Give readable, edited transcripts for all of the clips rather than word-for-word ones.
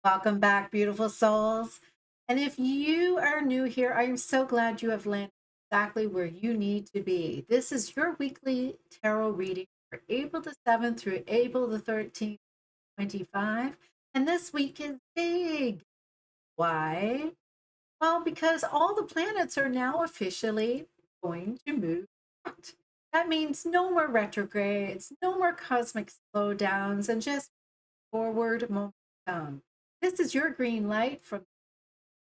Welcome back, beautiful souls. And if you are new here, I am so glad you have landed exactly where you need to be. This is your weekly tarot reading for April the 7th through April the 13th, 25. And this week is big. Why? Well, because all the planets are now officially going to move out. That means no more retrogrades, no more cosmic slowdowns, and just forward momentum. This is your green light from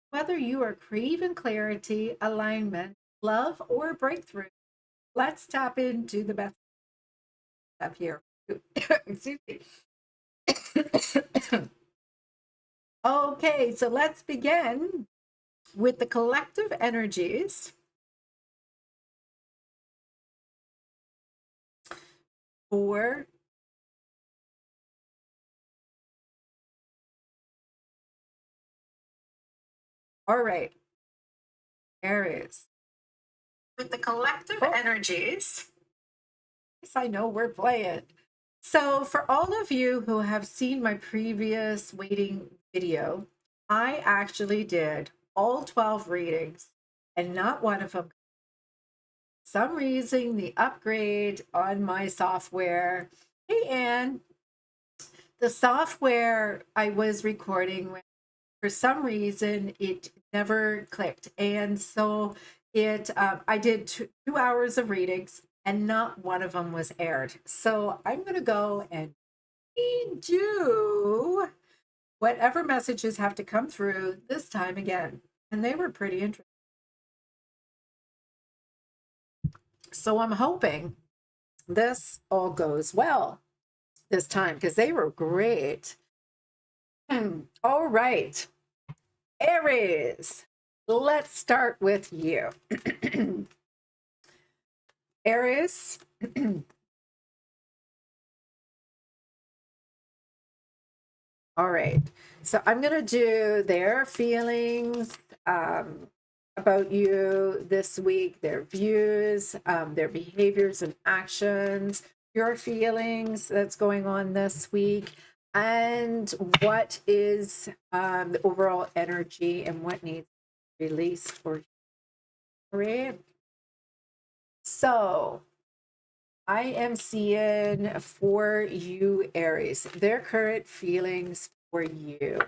whether you are craving clarity, alignment, love, or breakthrough. Let's tap into the best up here. Excuse me. Okay, so let's begin with the collective energies for all right, Aries. With the collective energies. Yes, I know we're playing. So for all of you who have seen my previous waiting video, I actually did all 12 readings and not one of them. For some reason, the upgrade on my software. Hey, Anne, the software I was recording with, for some reason, it never clicked. And so I did 2 hours of readings and not one of them was aired. So I'm going to go and redo whatever messages have to come through this time again. And they were pretty interesting. So I'm hoping this all goes well this time because they were great. All right, Aries, let's start with you. Aries. All right, so I'm going to do their feelings about you this week, their views, their behaviors and actions, your feelings that's going on this week, and what is the overall energy and what needs to be released for you. All right. So I am seeing for you, Aries, their current feelings for you.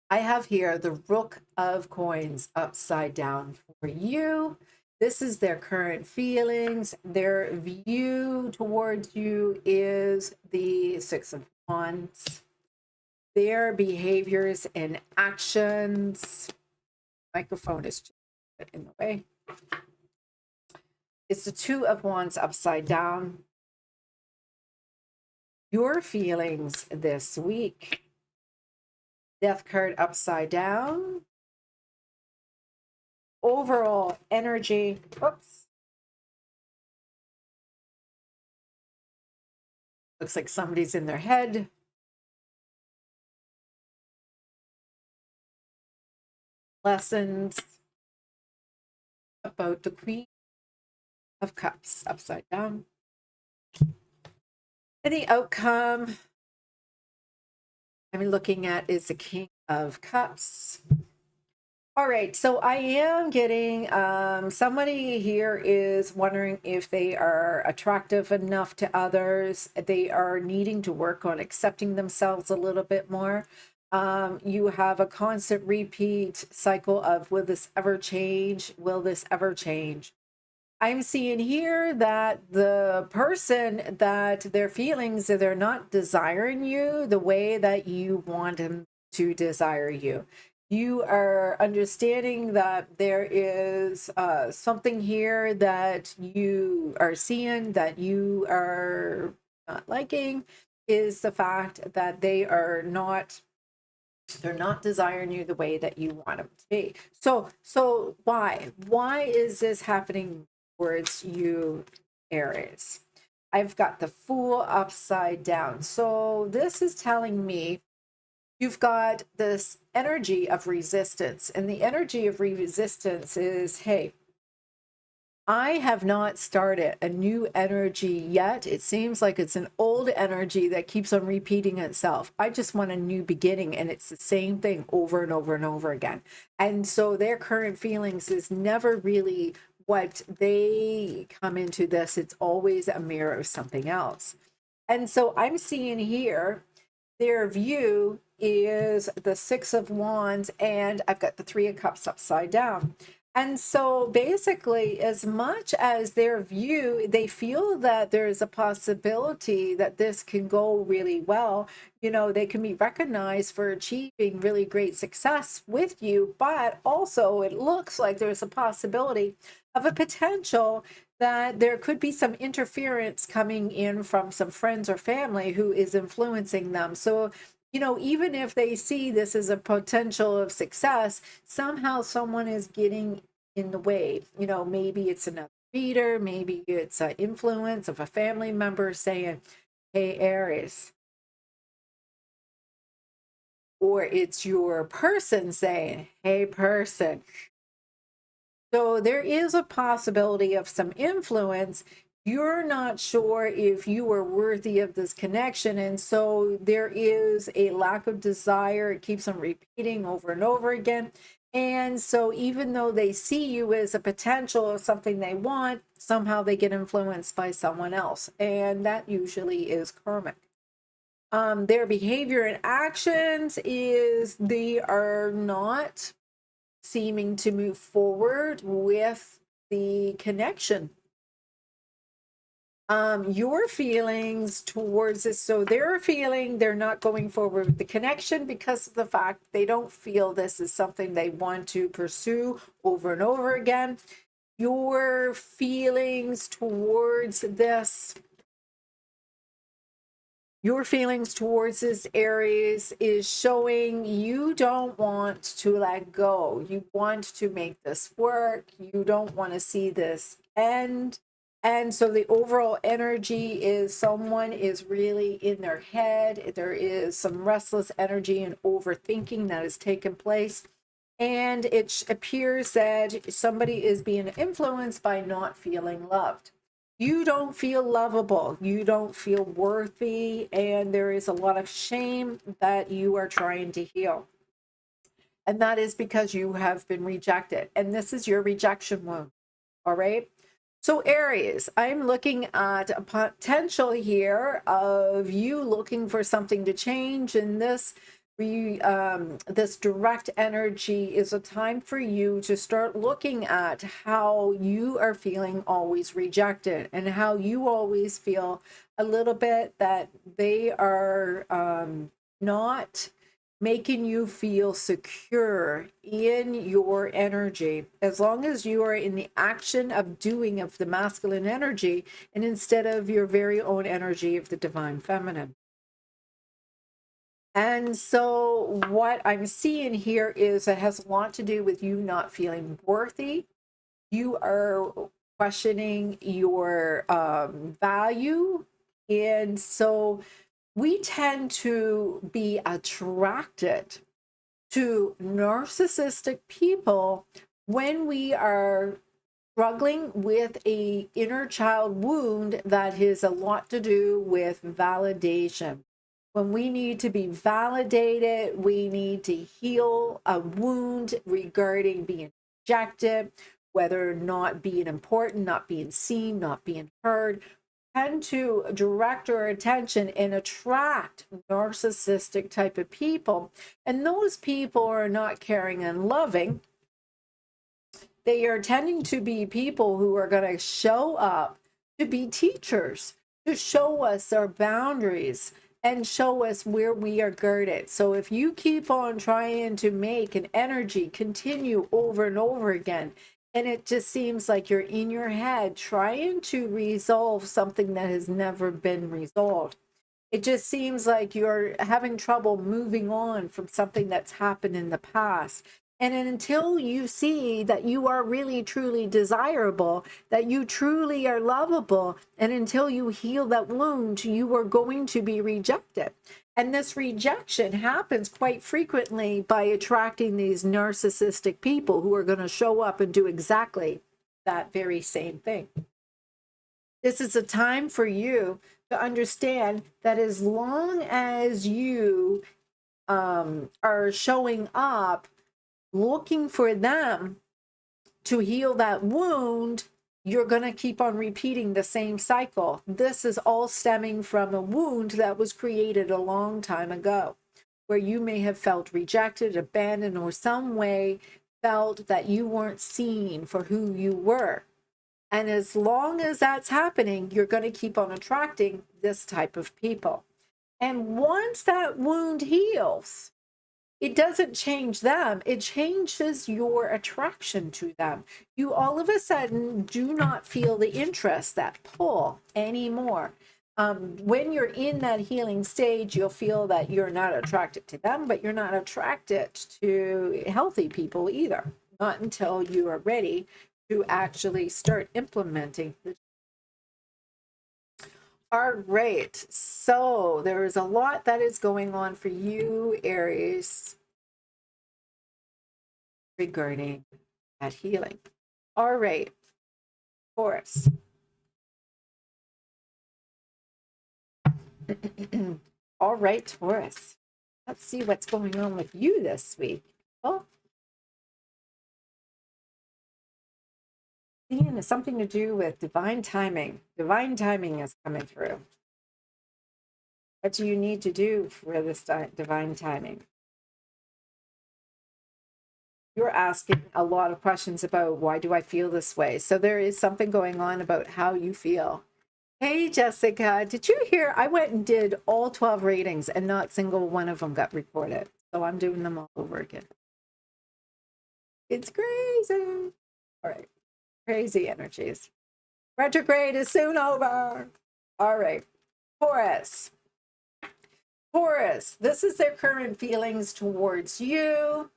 I have here the Rook of Coins upside down for you. This is their current feelings. Their view towards you is the Six of Wands. Their behaviors and actions. Microphone is just in the way. It's the Two of Wands upside down. Your feelings this week. Death card upside down. Overall energy. Oops. Looks like somebody's in their head. Lessons about the Queen of Cups upside down. And the outcome I'm looking at is the King of Cups. All right, so I am getting somebody here is wondering if they are attractive enough to others. They are needing to work on accepting themselves a little bit more. You have a constant repeat cycle of will this ever change? Will this ever change? I'm seeing here that the person that their feelings, they're not desiring you the way that you want them to desire you. You are understanding that there is something here that you are seeing that you are not liking is the fact that they're not desiring you the way that you want them to be. So why is this happening towards you, Aries? I've got the Fool upside down. So this is telling me you've got this energy of resistance, and the energy of resistance is, hey, I have not started a new energy yet. It seems like it's an old energy that keeps on repeating itself. I just want a new beginning, and it's the same thing over and over and over again. And so their current feelings is never really what they come into this. It's always a mirror of something else. And so I'm seeing here their view is the Six of Wands, and I've got the Three of Cups upside down. And so basically, as much as their view, they feel that there's a possibility that this can go really well. You know, they can be recognized for achieving really great success with you, but also it looks like there's a possibility of a potential that there could be some interference coming in from some friends or family who is influencing them. So, you know, even if they see this as a potential of success, somehow someone is getting in the way. You know, maybe it's another reader, maybe it's an influence of a family member saying, hey, Aries. Or it's your person saying, hey, person. So there is a possibility of some influence. You're not sure if you are worthy of this connection. And so there is a lack of desire. It keeps on repeating over and over again. And so even though they see you as a potential of something they want, somehow they get influenced by someone else. And that usually is karmic. Their behavior and actions is they are not seeming to move forward with the connection. Your feelings towards this, so they're feeling they're not going forward with the connection because of the fact they don't feel this is something they want to pursue over and over again. Your feelings towards this, your feelings towards this Aries is showing you don't want to let go. You want to make this work. You don't want to see this end. And so the overall energy is someone is really in their head. There is some restless energy and overthinking that has taken place. And it appears that somebody is being influenced by not feeling loved. You don't feel lovable, you don't feel worthy, and there is a lot of shame that you are trying to heal. And that is because you have been rejected, and this is your rejection wound. All right. So Aries, I'm looking at a potential here of you looking for something to change, and this this direct energy is a time for you to start looking at how you are feeling always rejected and how you always feel a little bit that they are not making you feel secure in your energy. As long as you are in the action of doing of the masculine energy and instead of your very own energy of the divine feminine. And so what I'm seeing here is it has a lot to do with you not feeling worthy. You are questioning your value. And so we tend to be attracted to narcissistic people when we are struggling with a inner child wound that has a lot to do with validation. When we need to be validated, we need to heal a wound regarding being rejected, whether not being important, not being seen, not being heard, tend to direct our attention and attract narcissistic type of people. And those people are not caring and loving. They are tending to be people who are going to show up to be teachers, to show us our boundaries and show us where we are guarded. So if you keep on trying to make an energy continue over and over again, and it just seems like you're in your head trying to resolve something that has never been resolved. It just seems like you're having trouble moving on from something that's happened in the past. And until you see that you are really truly desirable, that you truly are lovable, and until you heal that wound, you are going to be rejected. And this rejection happens quite frequently by attracting these narcissistic people who are going to show up and do exactly that very same thing. This is a time for you to understand that as long as you are showing up, looking for them to heal that wound, you're going to keep on repeating the same cycle. This is all stemming from a wound that was created a long time ago, where you may have felt rejected, abandoned, or some way felt that you weren't seen for who you were. And as long as that's happening, you're going to keep on attracting this type of people. And once that wound heals, it doesn't change them. It changes your attraction to them. You all of a sudden do not feel the interest, that pull anymore. When you're in that healing stage, you'll feel that you're not attracted to them, but you're not attracted to healthy people either. Not until you are ready to actually start implementing the. All right, so there is a lot that is going on for you, Aries, regarding that healing. All right, Taurus. All right, Taurus. Let's see what's going on with you this week. Well, it's something to do with divine timing. Divine timing is coming through. What do you need to do for this divine timing? You're asking a lot of questions about why do I feel this way? So there is something going on about how you feel. Hey, Jessica, did you hear? I went and did all 12 readings and not a single one of them got recorded. So I'm doing them all over again. It's crazy. All right. Crazy energies. Retrograde is soon over. All right. Taurus. Taurus, this is their current feelings towards you.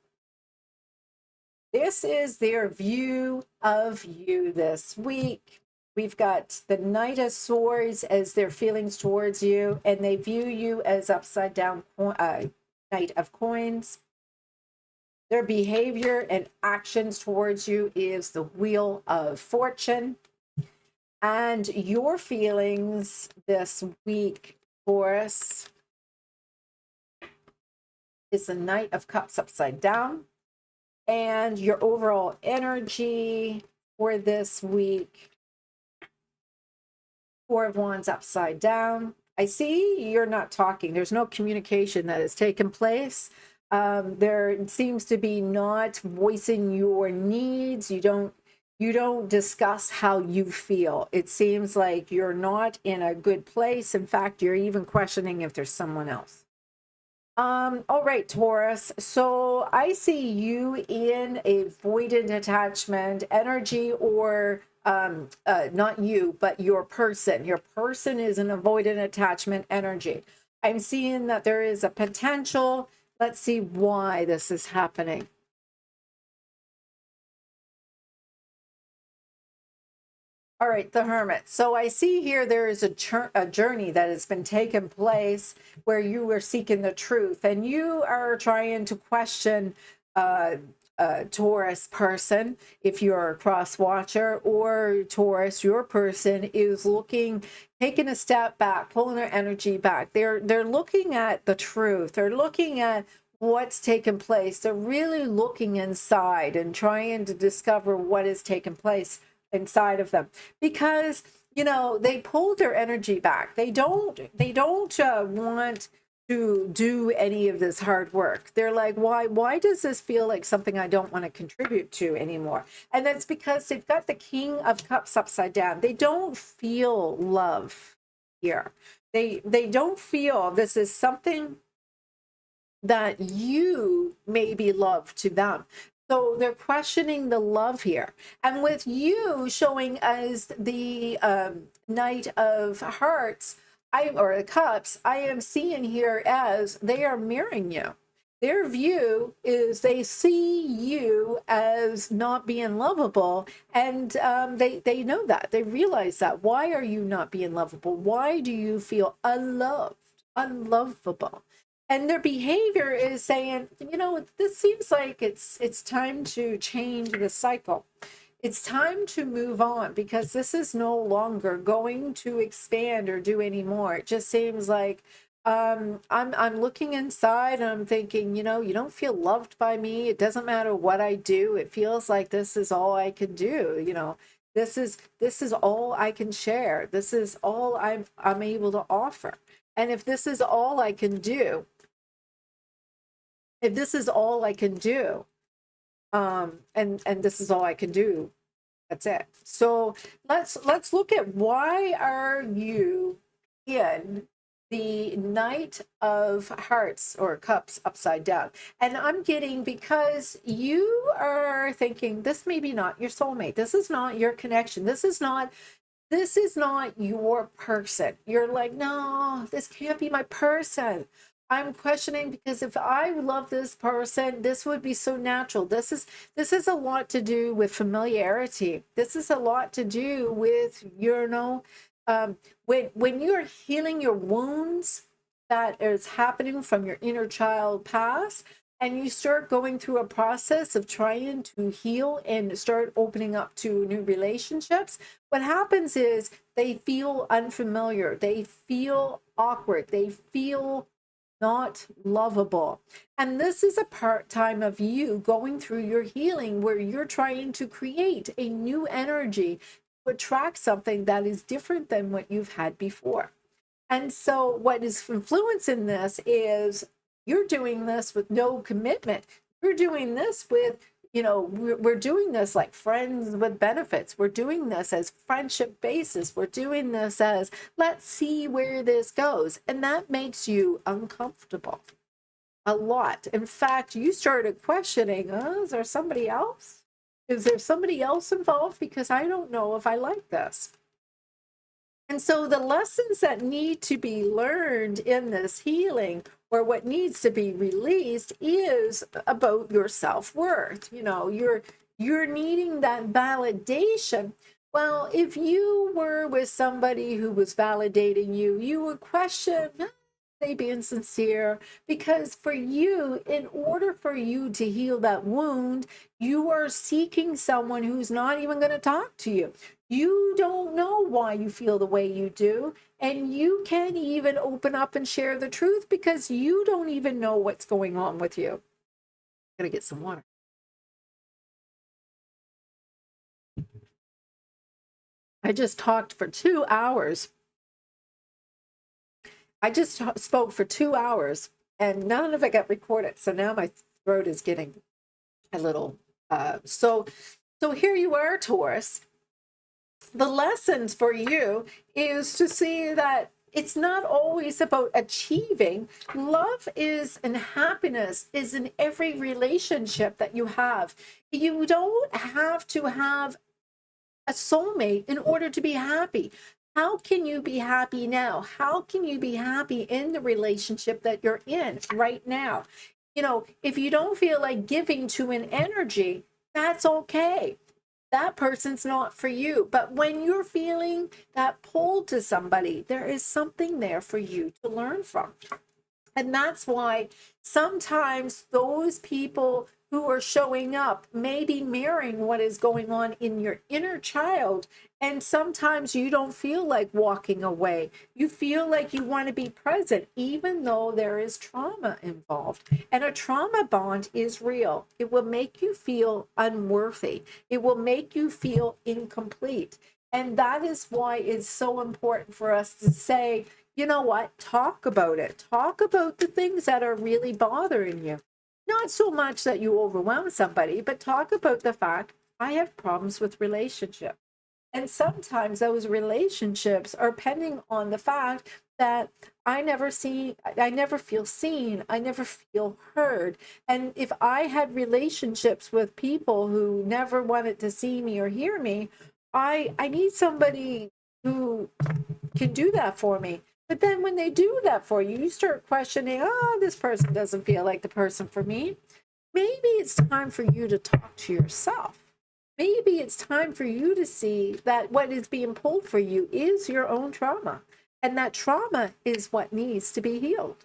This is their view of you this week. We've got the Knight of Swords as their feelings towards you, and they view you as upside down Knight of Coins. Their behavior and actions towards you is the Wheel of Fortune. And your feelings this week, Taurus, is the Knight of Cups upside down. And your overall energy for this week, Four of Wands upside down. I see you're not talking. There's no communication that has taken place. There seems to be not voicing your needs. You don't discuss how you feel. It seems like you're not in a good place. In fact, you're even questioning if there's someone else. All right, Taurus. So I see you in a voided attachment energy, or not you, but your person. Your person is an avoidant attachment energy. I'm seeing that there is a potential. Let's see why this is happening. All right, the Hermit. So I see here there is a journey that has been taking place where you are seeking the truth, and you are trying to question Taurus person, if you're a cross watcher, or Taurus, your person is looking, taking a step back, pulling their energy back. They're looking at the truth. They're looking at what's taken place. They're really looking inside and trying to discover what has taken place inside of them, because they pulled their energy back. They don't want to do any of this hard work. They're like, why does this feel like something I don't want to contribute to anymore? And that's because they've got the King of Cups upside down. They don't feel love here. They don't feel this is something that you may be love to them. So they're questioning the love here. And with you showing as the Knight of Hearts, or Cups, I am seeing here as they are mirroring you. Their view is they see you as not being lovable, and they know that. They realize that. Why are you not being lovable? Why do you feel unloved, unlovable? And their behavior is saying, this seems like it's time to change the cycle. It's time to move on, because this is no longer going to expand or do any more. It just seems like I'm looking inside and I'm thinking, you know, you don't feel loved by me. It doesn't matter what I do. It feels like this is all I can do. You know, this is all I can share. This is all I'm able to offer. And if this is all I can do, if this is all I can do, and this is all I can do, that's it. So let's look at, why are you in the Knight of Hearts or Cups upside down? And I'm getting, because you are thinking this may be not your soulmate. This is not your connection. This is not your person. You're like, no, this can't be my person. I'm questioning, because if I love this person, this would be so natural. This is a lot to do with familiarity. This is a lot to do with, you know, when you're healing your wounds that is happening from your inner child past, and you start going through a process of trying to heal and start opening up to new relationships, what happens is they feel unfamiliar, they feel awkward, they feel not lovable. And this is a part-time of you going through your healing, where you're trying to create a new energy to attract something that is different than what you've had before. And so what is influencing this is, you're doing this with no commitment. You're doing this with, you know, we're doing this like friends with benefits. We're doing this as friendship basis. We're doing this as, let's see where this goes. And that makes you uncomfortable a lot. In fact, you started questioning, is there somebody else? Is there somebody else involved? Because I don't know if I like this. And so the lessons that need to be learned in this healing, or what needs to be released, is about your self-worth. You know, you're needing that validation. Well, if you were with somebody who was validating you, you would question, they being sincere? Because for you, in order for you to heal that wound, you are seeking someone who's not even going to talk to you. You don't know why you feel the way you do, and you can't even open up and share the truth, because you don't even know what's going on with you. I'm gonna get some water. I just talked for 2 hours. I just spoke for 2 hours, and none of it got recorded. So now my throat is getting a little, so here you are, Taurus. The lessons for you is to see that it's not always about achieving. Love is, and happiness is in every relationship that you have. You don't have to have a soulmate in order to be happy. How can you be happy now? How can you be happy in the relationship that you're in right now? You know, if you don't feel like giving to an energy, that's okay. That person's not for you. But when you're feeling that pull to somebody, there is something there for you to learn from. And that's why sometimes those people who are showing up may be mirroring what is going on in your inner child. And sometimes you don't feel like walking away. You feel like you want to be present, even though there is trauma involved. And a trauma bond is real. It will make you feel unworthy. It will make you feel incomplete. And that is why it's so important for us to say, you know what, talk about it. Talk about the things that are really bothering you. Not so much that you overwhelm somebody, but talk about the fact, I have problems with relationships. And sometimes those relationships are pending on the fact that I never feel seen, I never feel heard. And if I had relationships with people who never wanted to see me or hear me, I need somebody who can do that for me. But then when they do that for you, you start questioning, oh, this person doesn't feel like the person for me. Maybe it's time for you to talk to yourself. Maybe it's time for you to see that what is being pulled for you is your own trauma. And that trauma is what needs to be healed.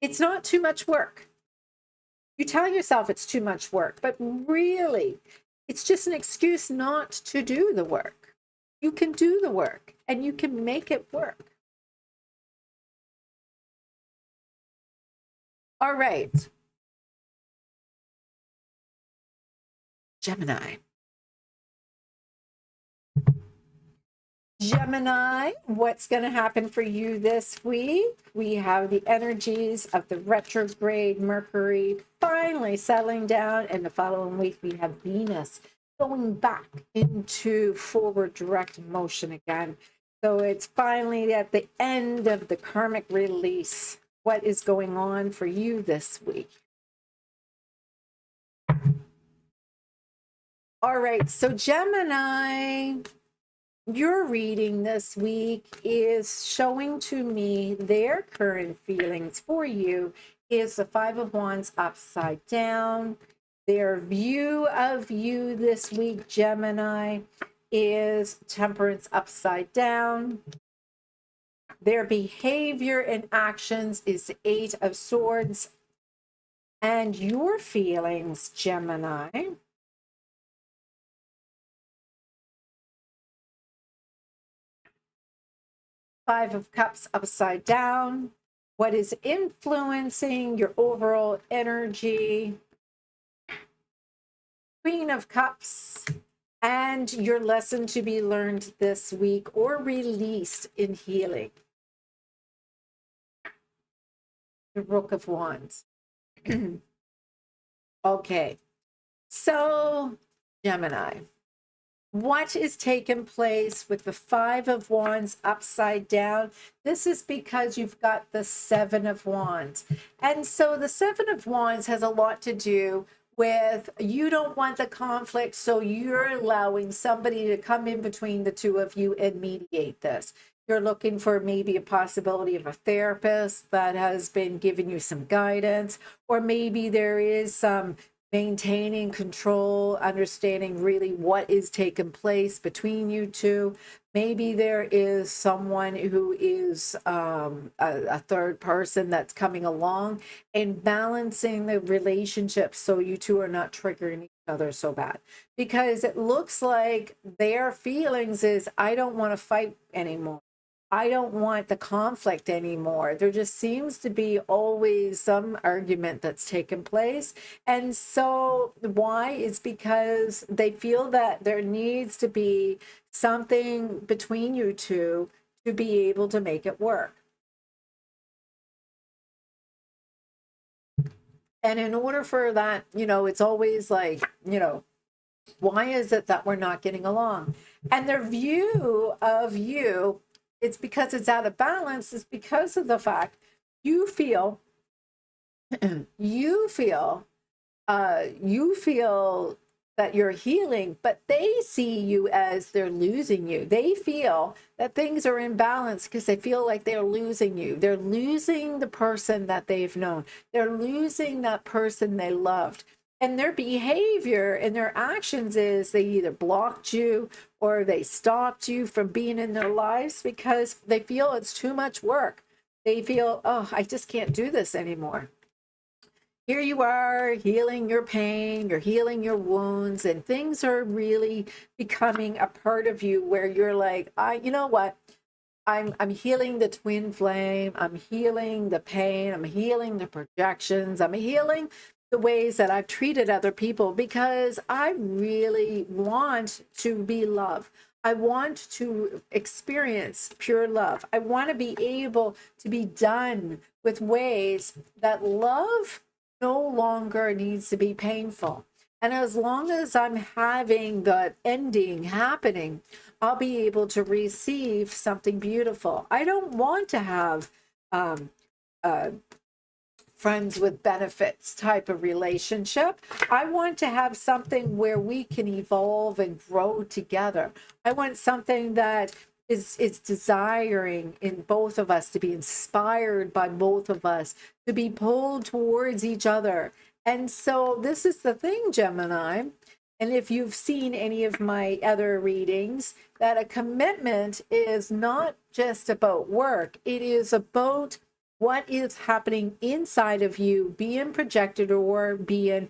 It's not too much work. You tell yourself it's too much work, but really, it's just an excuse not to do the work. You can do the work and you can make it work. All right. Gemini. Gemini, what's going to happen for you this week? We have the energies of the retrograde Mercury finally settling down, and the following week we have Venus going back into forward direct motion again. So it's finally at the end of the karmic release. What is going on for you this week? All right, so Gemini, your reading this week is showing to me their current feelings for you is the Five of Wands upside down. Their view of you this week, Gemini, is Temperance upside down. Their behavior and actions is the Eight of Swords. And your feelings, Gemini, Five of Cups upside down. What is influencing your overall energy? Queen of Cups. And your lesson to be learned this week or released in healing. The Rook of Wands. Okay. So, Gemini. What is taking place with the Five of Wands upside down? This is because you've got the Seven of Wands. And so the Seven of Wands has a lot to do with you don't want the conflict, so you're allowing somebody to come in between the two of you and mediate this. You're looking for maybe a possibility of a therapist that has been giving you some guidance, or maybe there is some maintaining control, understanding really what is taking place between you two. Maybe there is someone who is a third person that's coming along and balancing the relationship so you two are not triggering each other so bad. Because it looks like their feelings is, I don't want to fight anymore. I don't want the conflict anymore. There just seems to be always some argument that's taken place. And so why? It's because they feel that there needs to be something between you two to be able to make it work. And in order for that, it's always like, why is it that we're not getting along? And their view of you, it's because it's out of balance, is because of the fact you feel you feel that you're healing, but they see you as they're losing you. They feel that things are in balance because they feel like they're losing you. They're losing the person that they've known. They're losing that person they loved. And their behavior and their actions is they either blocked you or they stopped you from being in their lives because they feel it's too much work. They feel, oh, I just can't do this anymore. Here you are healing your pain, you're healing your wounds, and things are really becoming a part of you where you're like, you know what? I'm healing the twin flame. I'm healing the pain. I'm healing the projections. I'm healing the ways that I've treated other people because I really want to be loved. I want to experience pure love. I want to be able to be done with ways that love no longer needs to be painful. And as long as I'm having the ending happening, I'll be able to receive something beautiful. I don't want to have friends with benefits type of relationship. I want to have something where we can evolve and grow together. I want something that is desiring in both of us, to be inspired by both of us, to be pulled towards each other. And so this is the thing, Gemini. And if you've seen any of my other readings, that a commitment is not just about work. It is about what is happening inside of you being projected or being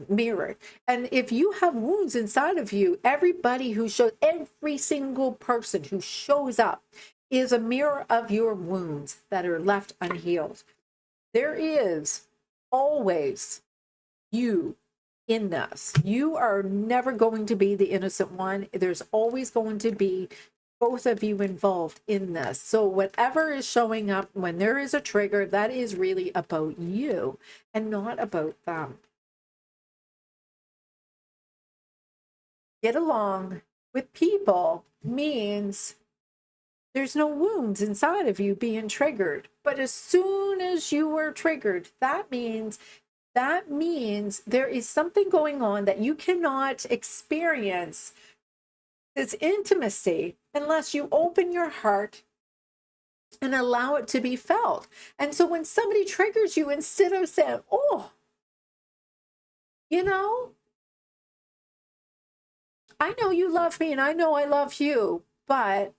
mirrored. And if you have wounds inside of you, everybody who shows, every single person who shows up is a mirror of your wounds that are left unhealed. There is always you in this. You are never going to be the innocent one. There's always going to be both of you involved in this. So whatever is showing up when there is a trigger, that is really about you and not about them. Get along with people means there's no wounds inside of you being triggered. But as soon as you are triggered, that means there is something going on that you cannot experience this intimacy unless you open your heart and allow it to be felt. And so when somebody triggers you, instead of saying, oh, you know, I know you love me and I know I love you, but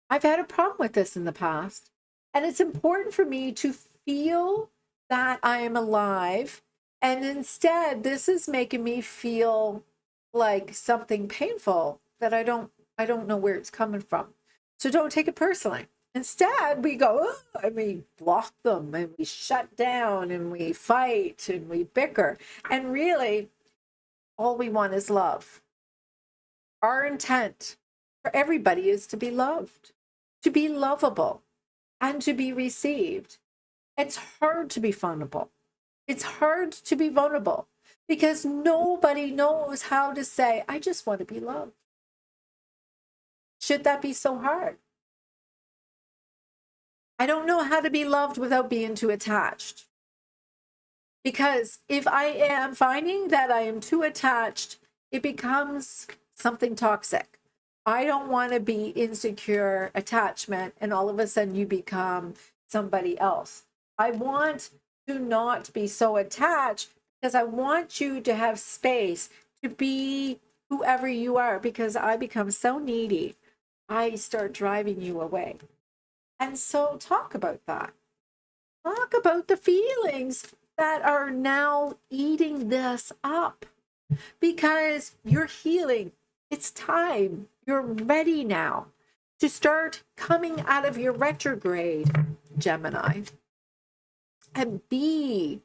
I've had a problem with this in the past. And it's important for me to feel that I am alive. And instead, this is making me feel like something painful that I don't know where it's coming from. So don't take it personally. Instead, we go, oh, and we block them and we shut down and we fight and we bicker. And really, all we want is love. Our intent for everybody is to be loved, to be lovable, and to be received. It's hard to be vulnerable. It's hard to be vulnerable because nobody knows how to say, I just want to be loved. Should that be so hard? I don't know how to be loved without being too attached. Because if I am finding that I am too attached, it becomes something toxic. I don't want to be insecure attachment and all of a sudden you become somebody else. I want to not be so attached because I want you to have space to be whoever you are, because I become so needy. I start driving you away. And so talk about that. Talk about the feelings that are now eating this up, because you're healing. It's time. You're ready now to start coming out of your retrograde, Gemini, and be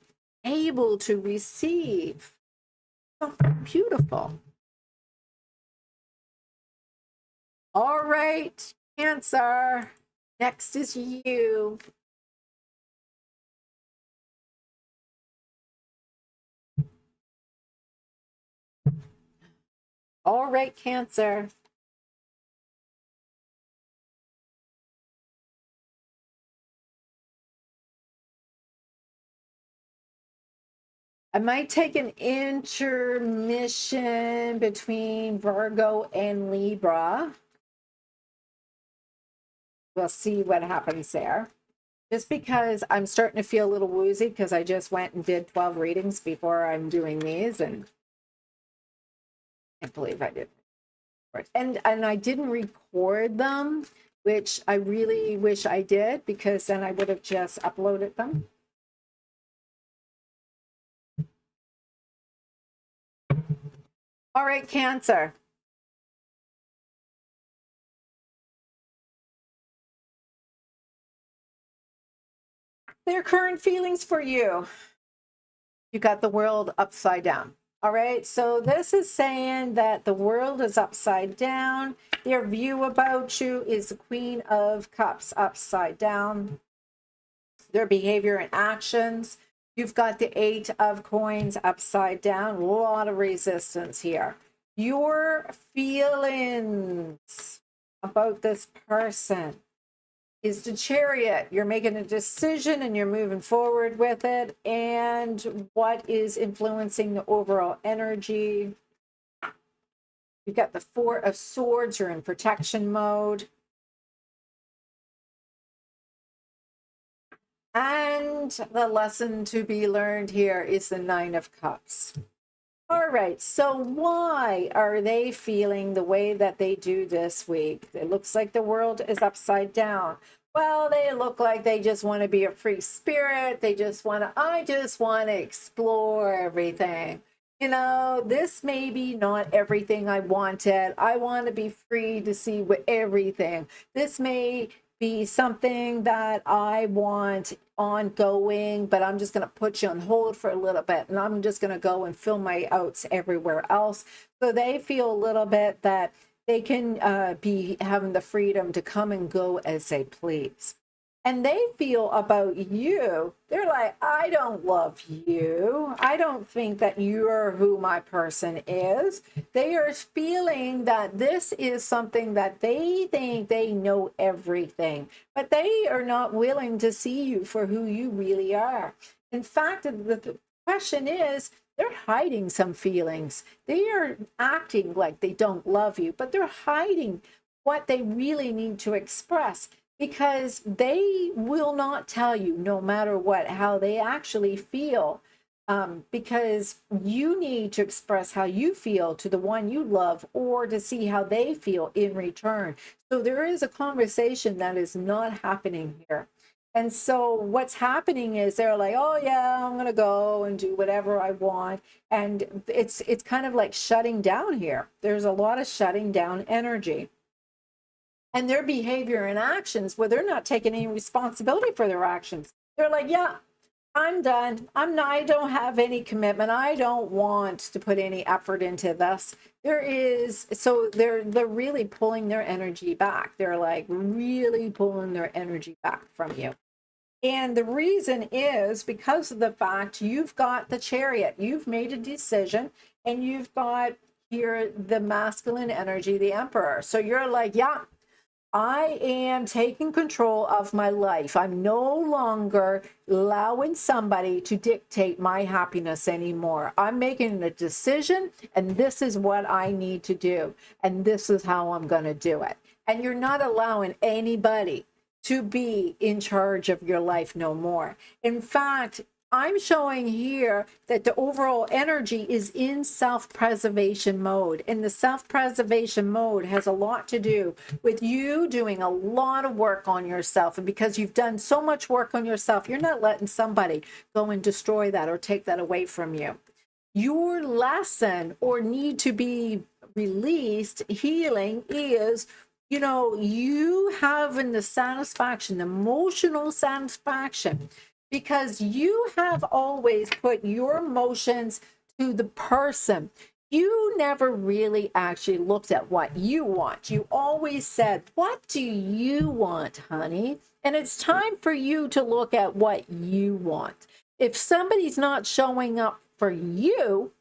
able to receive something beautiful. All right, Cancer, next is you. All right, Cancer. I might take an intermission between Virgo and Libra. We'll see what happens there. Just because I'm starting to feel a little woozy because I just went and did 12 readings before I'm doing these, and I can't believe I did. And I didn't record them, which I really wish I did, because then I would have just uploaded them. All right, Cancer. Their current feelings for you. You got the world upside down. All right, so this is saying that the world is upside down. Their view about you is the Queen of Cups upside down. Their behavior and actions. You've got the 8 of Coins upside down. A lot of resistance here. Your feelings about this person is the Chariot. You're making a decision and you're moving forward with it. And what is influencing the overall energy? You've got the 4 of Swords. You're in protection mode. And the lesson to be learned here is the 9 of Cups. All right, so why are they feeling the way that they do this week? It looks like the world is upside down. well, they look like they just want to be a free spirit. They just want to, I just want to explore everything. You know, this may be not everything I wanted. I want to be free to see what everything. This may be something that I want ongoing, but I'm just going to put you on hold for a little bit, and I'm just going to go and fill my outs everywhere else. So they feel a little bit that they can be having the freedom to come and go as they please. And they feel about you, they're like, I don't love you. I don't think that you're who my person is. They are feeling that this is something that they think they know everything, but they are not willing to see you for who you really are. In fact, the question is, they're hiding some feelings. They are acting like they don't love you, but they're hiding what they really need to express, because they will not tell you, no matter what, how they actually feel, because you need to express how you feel to the one you love, or to see how they feel in return. So there is a conversation that is not happening here. And so what's happening is they're like, oh yeah, I'm gonna go and do whatever I want. And it's kind of like shutting down here. There's a lot of shutting down energy. And their behavior and actions, where they're not taking any responsibility for their actions. They're like, yeah, I'm done. I don't have any commitment. I don't want to put any effort into this. So they're really pulling their energy back. They're like really pulling their energy back from you. And the reason is because of the fact you've got the Chariot. You've made a decision, and you've got here the masculine energy, the Emperor. So you're like, yeah, I am taking control of my life. I'm no longer allowing somebody to dictate my happiness anymore. I'm making a decision, and this is what I need to do, and this is how I'm going to do it. And you're not allowing anybody to be in charge of your life no more. In fact, I'm showing here that the overall energy is in self-preservation mode. And the self-preservation mode has a lot to do with you doing a lot of work on yourself. And because you've done so much work on yourself, you're not letting somebody go and destroy that or take that away from you. Your lesson or need to be released, healing, is, you know, you having the satisfaction, emotional satisfaction, because you have always put your emotions to the person. You never really actually looked at what you want. You always said, what do you want, honey? And it's time for you to look at what you want. If somebody's not showing up for you,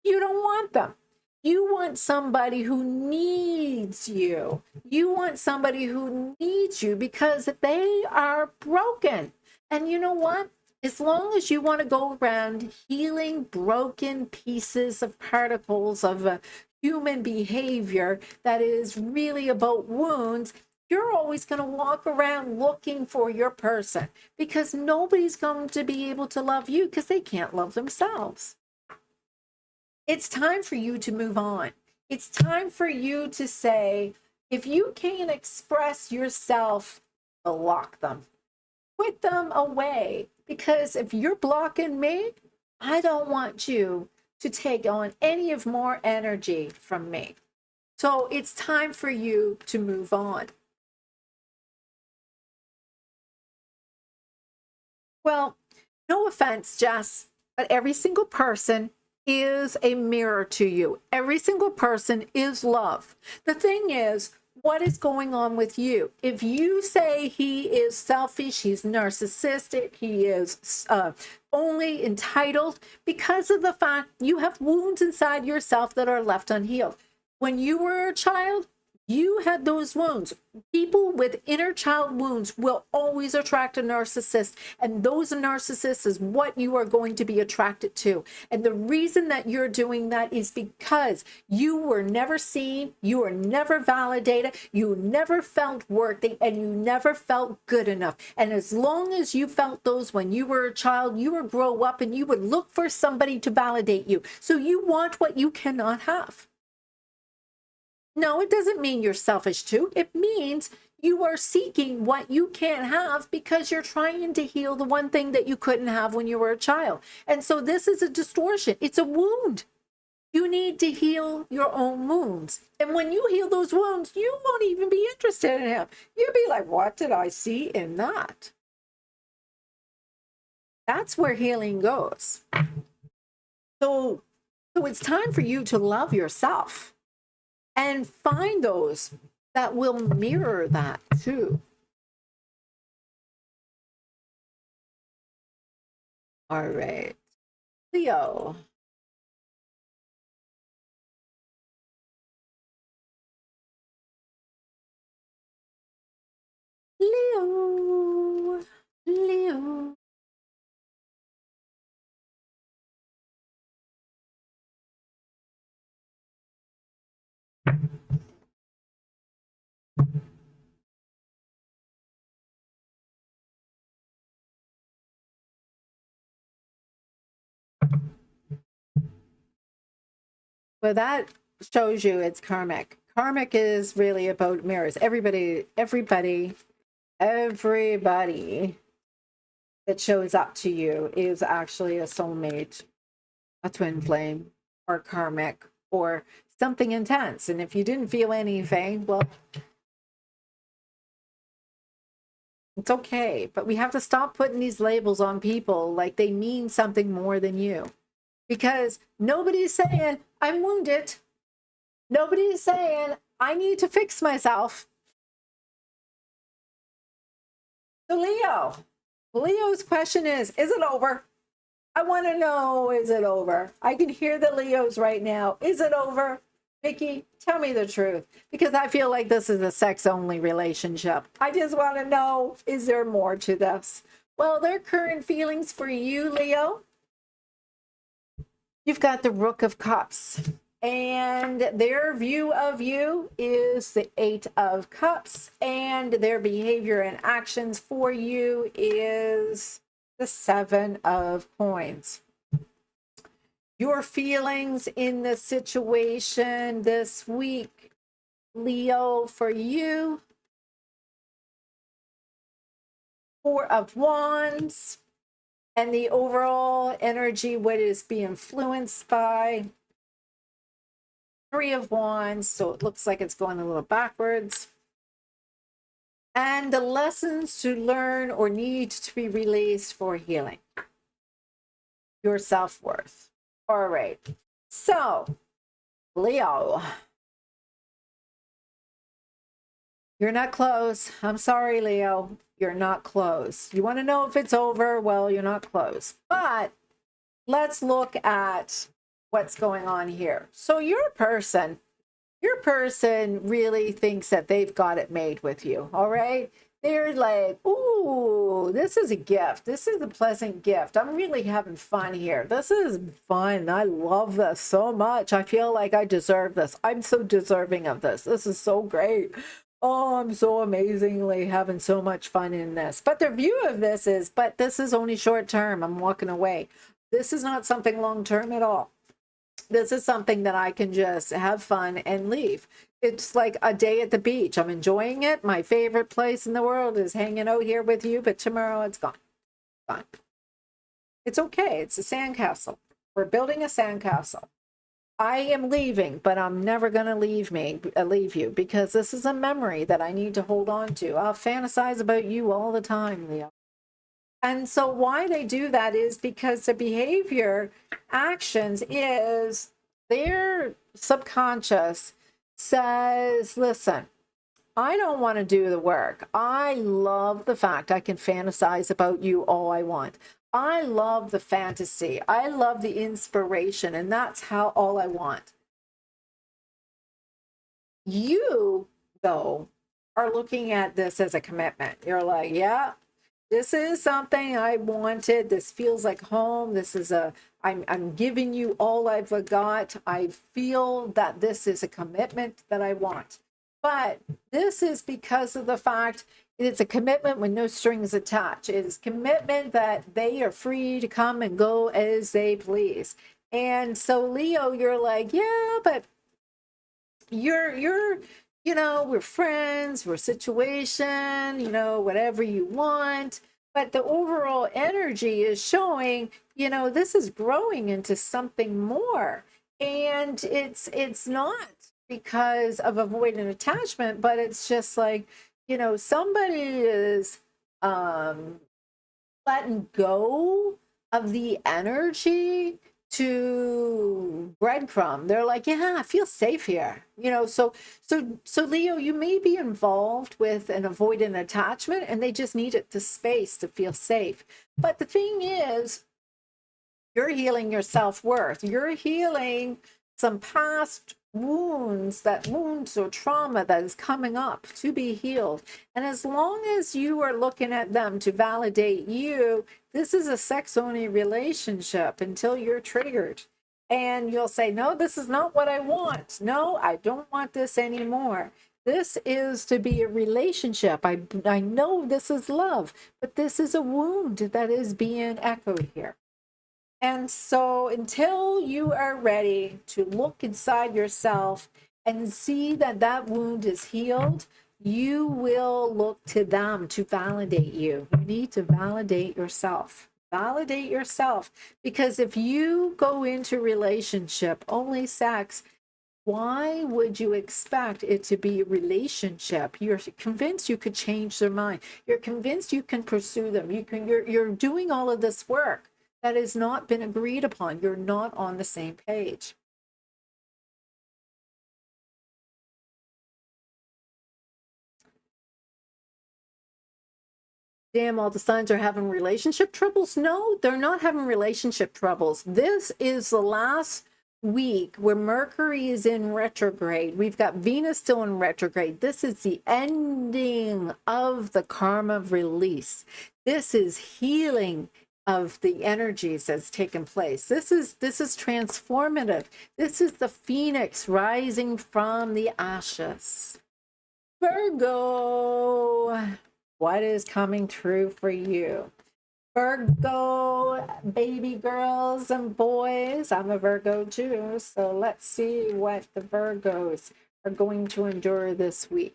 you don't want them. You want somebody who needs you. You want somebody who needs you because they are broken. And you know what? As long as you want to go around healing broken pieces of particles of human behavior that is really about wounds, you're always going to walk around looking for your person, because nobody's going to be able to love you because they can't love themselves. It's time for you to move on. It's time for you to say, if you can't express yourself, block them. Put them away, because if you're blocking me, I don't want you to take on any of more energy from me. So it's time for you to move on. Well, no offense, Jess, but every single person is a mirror to you. Every single person is love. The thing is, what is going on with you? If you say he is selfish, he's narcissistic, he is only entitled, because of the fact you have wounds inside yourself that are left unhealed. When you were a child, you had those wounds. People with inner child wounds will always attract a narcissist, and those narcissists is what you are going to be attracted to. And the reason that you're doing that is because you were never seen, you were never validated, you never felt worthy, and you never felt good enough. And as long as you felt those when you were a child, you would grow up and you would look for somebody to validate you. So you want what you cannot have. No, it doesn't mean you're selfish too. It means You are seeking what you can't have because you're trying to heal the one thing that you couldn't have when you were a child. And so this is a distortion. It's a wound. You need to heal your own wounds. And when you heal those wounds, you won't even be interested in him. You'll be like, what did I see in that? That's where healing goes. So it's time for you to love yourself and find those that will mirror that too. All right, Leo. Leo. Leo. Well, that shows you it's karmic. Karmic is really about mirrors. Everybody that shows up to you is actually a soulmate, a twin flame, or karmic, or something intense. And if you didn't feel anything, well, it's okay. But we have to stop putting these labels on people like they mean something more than you. Because nobody's saying, I'm wounded. Nobody's saying, I need to fix myself. So Leo's question is it over? I want to know, is it over? I can hear the Leos right now. Is it over? Vicky, tell me the truth. Because I feel like this is a sex-only relationship. I just want to know, is there more to this? Well, their current feelings for you, Leo. You've got the Rook of Cups. And their view of you is the Eight of Cups. And their behavior and actions for you is the Seven of Coins. Your feelings in the situation this week, Leo, for you, Four of Wands. And the overall energy, what is being influenced by Three of Wands. So it looks like it's going a little backwards. And the lessons to learn or need to be released for healing. Your self-worth. All right. So, Leo. You're not close. I'm sorry, Leo. You're not close. You want to know if it's over? Well, you're not close. But let's look at what's going on here. So your person really thinks that they've got it made with you. All right. They're like, ooh, this is a gift. This is a pleasant gift. I'm really having fun here. This is fun. I love this so much. I feel like I deserve this. I'm so deserving of this. This is so great. Oh, I'm so amazingly having so much fun in this. But their view of this is, but this is only short term. I'm walking away. This is not something long term at all. This is something that I can just have fun and leave. It's like a day at the beach. I'm enjoying it. My favorite place in the world is hanging out here with you, but tomorrow it's gone. Gone. It's okay. It's a sandcastle. We're building a sandcastle. I am leaving, but I'm never going to leave you, because this is a memory that I need to hold on to. I'll fantasize about you all the time, Leo. And so why they do that is because the behavior actions is their subconscious says, listen, I don't want to do the work. I love the fact I can fantasize about you all I want. I love the fantasy. I love the inspiration, and that's how all I want. You, though, are looking at this as a commitment. You're like, yeah, this is something I wanted. This feels like home. This is I'm giving you all I've got. I feel that this is a commitment that I want. But this is because of the fact it's a commitment with no strings attached. It is commitment that they are free to come and go as they please. And so, Leo, you're like, yeah, but you're you know, we're friends, we're situation, you know, whatever you want. But the overall energy is showing, you know, this is growing into something more. And it's not because of avoidant attachment, but it's just like, you know, somebody is letting go of the energy to breadcrumb. They're like, yeah, I feel safe here. You know, so Leo, you may be involved with an avoidant attachment and they just needed the space to feel safe. But the thing is, you're healing your self-worth. You're healing some past wounds, that wounds or trauma that is coming up to be healed. And as long as you are looking at them to validate you, this is a sex-only relationship until you're triggered. And you'll say, no, this is not what I want. No, I don't want this anymore. This is to be a relationship. I know this is love, but this is a wound that is being echoed here. And so until you are ready to look inside yourself and see that that wound is healed, you will look to them to validate you. You need to validate yourself. Validate yourself. Because if you go into relationship, only sex, why would you expect it to be a relationship? You're convinced you could change their mind. You're convinced you can pursue them. You're doing all of this work that has not been agreed upon. You're not on the same page. Damn, all the signs are having relationship troubles. No, they're not having relationship troubles. This is the last week where Mercury is in retrograde. We've got Venus still in retrograde. This is the ending of the karma release. This is healing of the energies that's taken place. This is transformative. This is the phoenix rising from the ashes. Virgo, what is coming true for you? Virgo, baby girls and boys. I'm a Virgo too, so let's see what the Virgos are going to endure this week.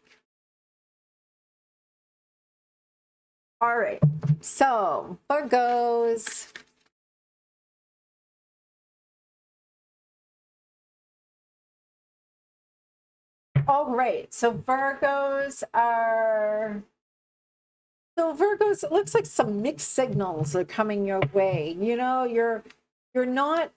All right, so Virgos. All right, so Virgos, it looks like some mixed signals are coming your way. You know, you're not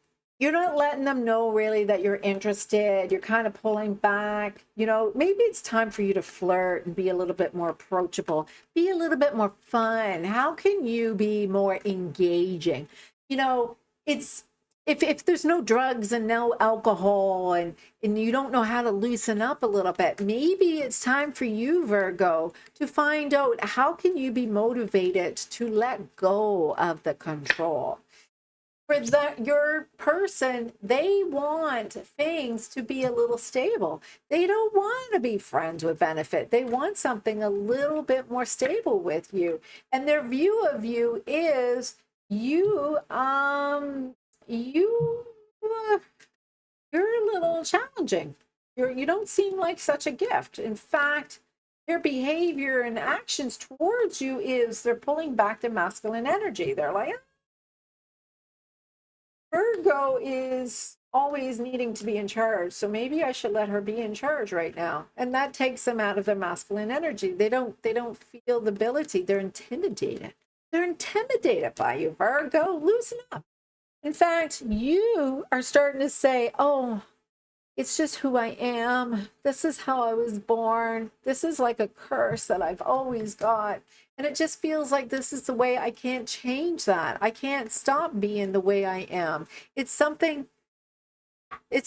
letting them know really that you're interested. You're kind of pulling back. You know, maybe it's time for you to flirt and be a little bit more approachable, be a little bit more fun. How can you be more engaging? You know, it's if there's no drugs and no alcohol and you don't know how to loosen up a little bit, maybe it's time for you, Virgo, to find out how can you be motivated to let go of the control. For your person, they want things to be a little stable. They don't want to be friends with benefit. They want something a little bit more stable with you. And their view of you is you're a little challenging. You don't seem like such a gift. In fact, their behavior and actions towards you is they're pulling back the masculine energy. They're like, Virgo is always needing to be in charge, so maybe I should let her be in charge right now. And that takes them out of their masculine energy. They don't feel the ability. They're intimidated. They're intimidated by you, Virgo. Loosen up. In fact, you are starting to say, oh, it's just who I am. This is how I was born. This is like a curse that I've always got. And it just feels like this is the way. I can't change that. I can't stop being the way I am. It's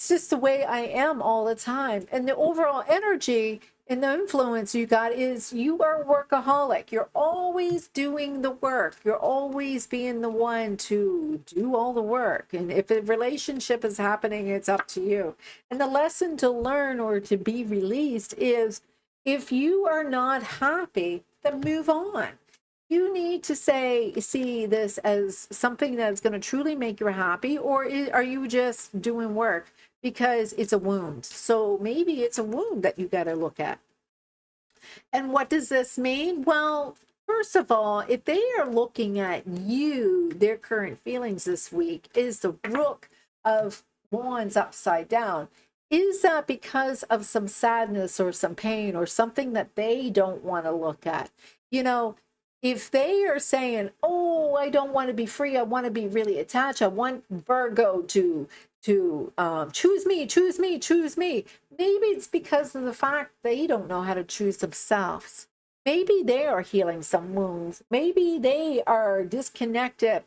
just the way I am all the time. And the overall energy and the influence you got is you are a workaholic. You're always doing the work. You're always being the one to do all the work. And if a relationship is happening, it's up to you. And the lesson to learn or to be released is if you are not happy, then move on. You need to see this as something that's going to truly make you happy, or are you just doing work because it's a wound. So maybe it's a wound that you got to look at. And what does this mean? Well, first of all, if they are looking at you, their current feelings this week is the Rook of Wands upside down. Is that because of some sadness or some pain or something that they don't want to look at? You know, if they are saying, oh, I don't want to be free, I want to be really attached, I want Virgo to choose me, choose me, choose me. Maybe it's because of the fact they don't know how to choose themselves. Maybe they are healing some wounds. Maybe they are disconnected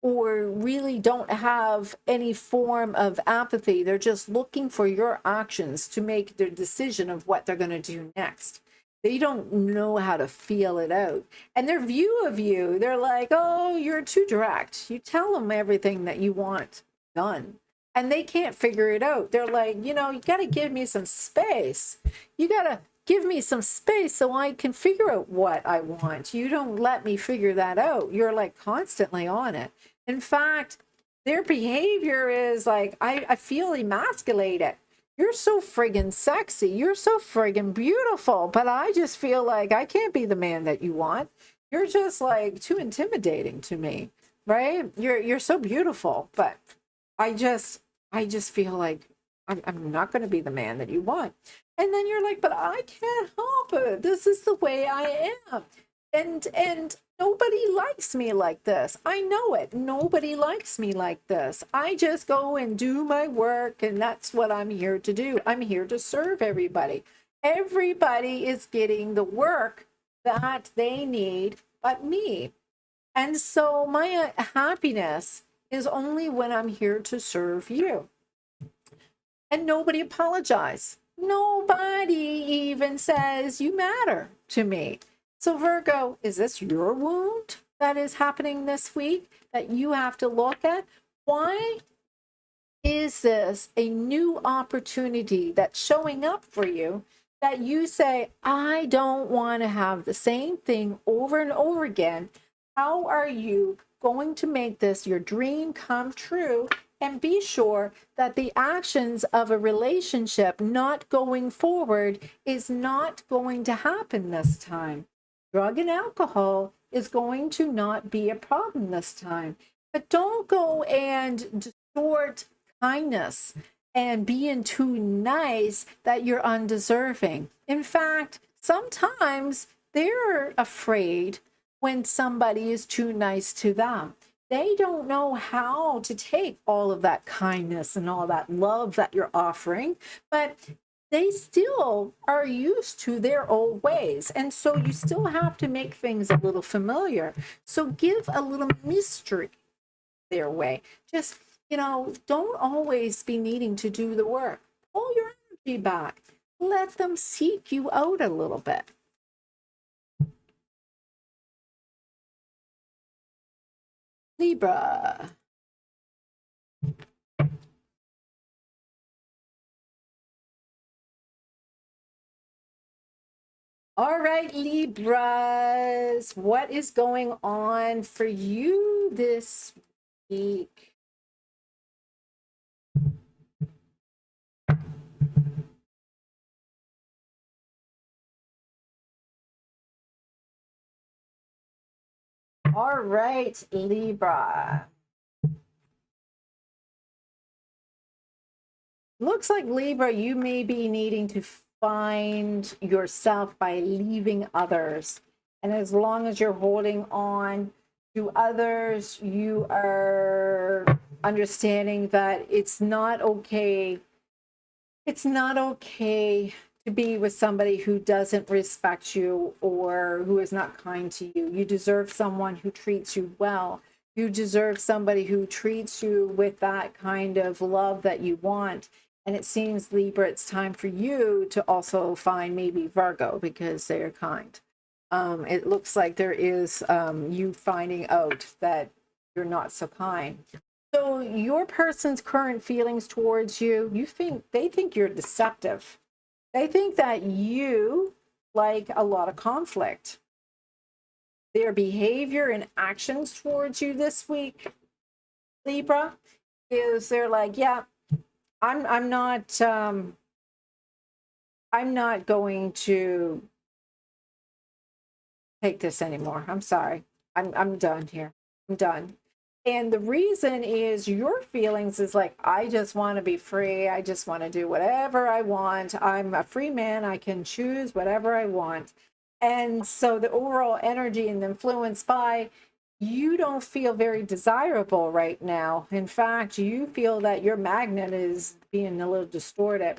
or really don't have any form of apathy. They're just looking for your actions to make their decision of what they're going to do next. They don't know how to feel it out. And their view of you, they're like, oh, you're too direct. You tell them everything that you want done. And they can't figure it out. They're like, you know, you got to give me some space. You got to give me some space so I can figure out what I want. You don't let me figure that out. You're like constantly on it. In fact, their behavior is like, I feel emasculated. You're so friggin' sexy. You're so friggin' beautiful. But I just feel like I can't be the man that you want. You're just like too intimidating to me, right? You're so beautiful, but I just feel like I'm not going to be the man that you want. And then you're like, but I can't help it. This is the way I am. And nobody likes me like this. I know it. Nobody likes me like this. I just go and do my work, and that's what I'm here to do. I'm here to serve everybody. Everybody is getting the work that they need but me. And so my happiness is only when I'm here to serve you. And nobody apologizes. Nobody even says you matter to me. So Virgo, is this your wound that is happening this week that you have to look at? Why is this a new opportunity that's showing up for you that you say, I don't want to have the same thing over and over again? How are you going to make this your dream come true and be sure that the actions of a relationship not going forward is not going to happen this time? Drug and alcohol is going to not be a problem this time. But don't go and distort kindness and being too nice that you're undeserving. In fact, sometimes they're afraid when somebody is too nice to them. They don't know how to take all of that kindness and all that love that you're offering, but they still are used to their old ways. And so you still have to make things a little familiar. So give a little mystery their way. Just, you know, don't always be needing to do the work. Pull your energy back. Let them seek you out a little bit. Libra. All right, Libras, what is going on for you this week? All right, Libra. Looks like Libra, you may be needing to find yourself by leaving others. And as long as you're holding on to others, you are understanding that it's not okay. It's not okay to be with somebody who doesn't respect you or who is not kind to you. You deserve someone who treats you well. You deserve somebody who treats you with that kind of love that you want. And it seems, Libra, it's time for you to also find maybe Virgo because they're kind. It looks like there is you finding out that you're not so kind. So your person's current feelings towards you, they think you're deceptive. They think that you like a lot of conflict. Their behavior and actions towards you this week, Libra, is they're like, yeah, I'm not I'm not going to take this anymore. I'm sorry. I'm done here. I'm done. And the reason is your feelings is like, I just want to be free. I just want to do whatever I want. I'm a free man. I can choose whatever I want. And so the overall energy and influence by you don't feel very desirable right now. In fact, you feel that your magnet is being a little distorted.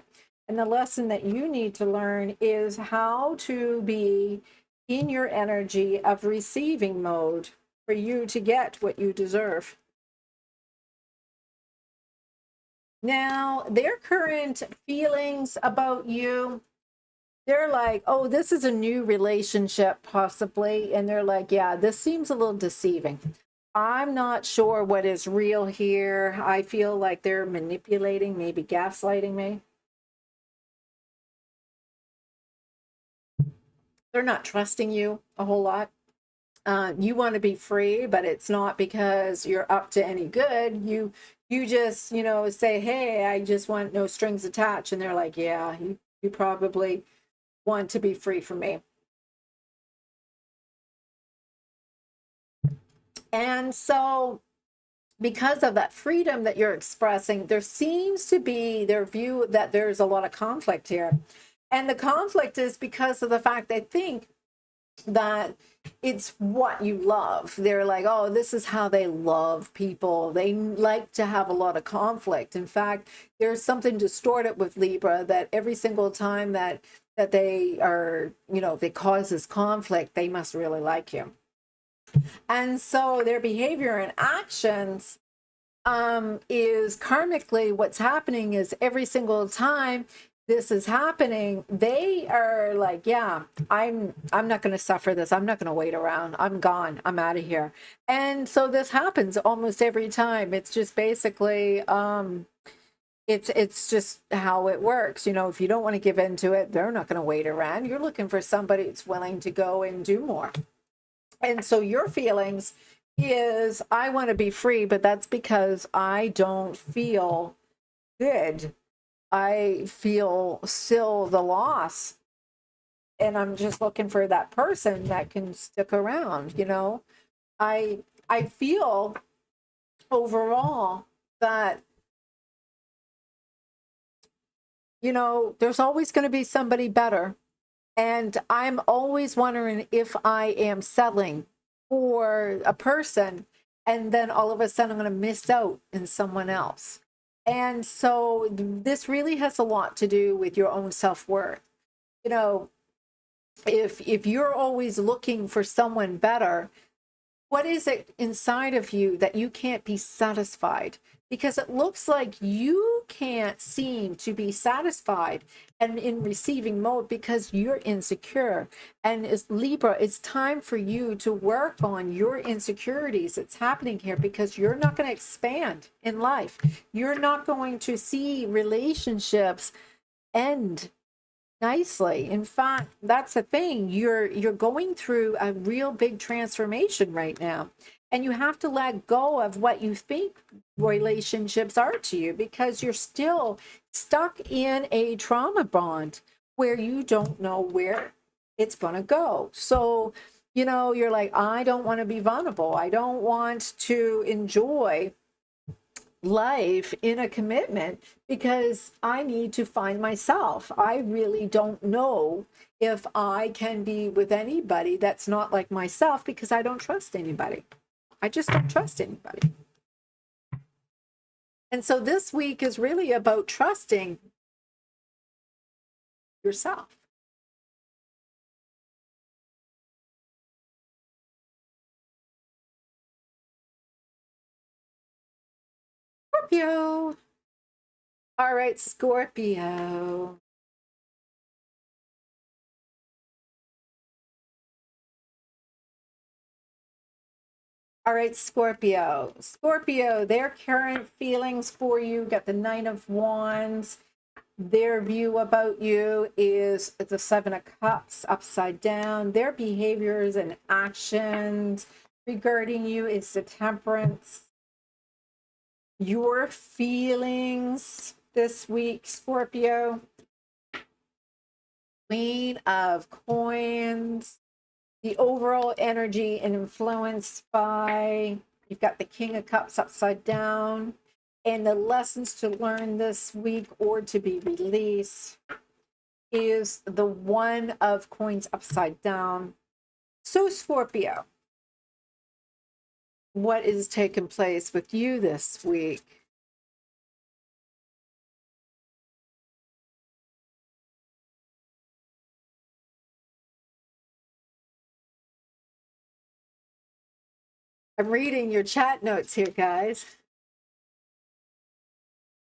And the lesson that you need to learn is how to be in your energy of receiving mode for you to get what you deserve. Now, their current feelings about you, they're like, oh, this is a new relationship possibly. And they're like, yeah, this seems a little deceiving. I'm not sure what is real here. I feel like they're manipulating, maybe gaslighting me. They're not trusting you a whole lot. You want to be free, but it's not because you're up to any good. You just, say, hey, I just want no strings attached. And they're like, yeah, you probably want to be free from me. And so because of that freedom that you're expressing, there seems to be their view that there's a lot of conflict here. And the conflict is because of the fact they think that it's what you love. They're like, oh, this is how they love people. They like to have a lot of conflict. In fact, there's something distorted with Libra that every single time that they are, they cause this conflict, they must really like you. And so their behavior and actions is karmically what's happening is every single time this is happening, they are like, yeah, I'm not going to suffer this. I'm not going to wait around. I'm gone. I'm out of here. And so this happens almost every time. It's just basically it's just how it works. If you don't want to give in to it, they're not going to wait around. You're looking for somebody that's willing to go and do more. And so your feelings is, I want to be free, but that's because I don't feel good. I feel still the loss. And I'm just looking for that person that can stick around, I feel overall that, there's always going to be somebody better. And I'm always wondering if I am settling for a person and then all of a sudden I'm going to miss out in someone else. And so this really has a lot to do with your own self-worth. If you're always looking for someone better, what is it inside of you that you can't be satisfied? Because it looks like you can't seem to be satisfied and in receiving mode because you're insecure. And as Libra, it's time for you to work on your insecurities. It's happening here because you're not going to expand in life. You're not going to see relationships end nicely. In fact, that's the thing. You're going through a real big transformation right now. And you have to let go of what you think relationships are to you because you're still stuck in a trauma bond where you don't know where it's going to go. So, you're like, I don't want to be vulnerable. I don't want to enjoy life in a commitment because I need to find myself. I really don't know if I can be with anybody that's not like myself because I don't trust anybody. I just don't trust anybody. And so this week is really about trusting yourself. Scorpio. All right, Scorpio. All right, Scorpio. Scorpio, their current feelings for you, got the Nine of Wands. Their view about you is the Seven of Cups upside down. Their behaviors and actions regarding you is the Temperance. Your feelings this week, Scorpio. Queen of Coins. The overall energy and influenced by, you've got the King of Cups upside down. And the lessons to learn this week or to be released is the One of Coins upside down. So Scorpio, what is taking place with you this week? I'm reading your chat notes here, guys.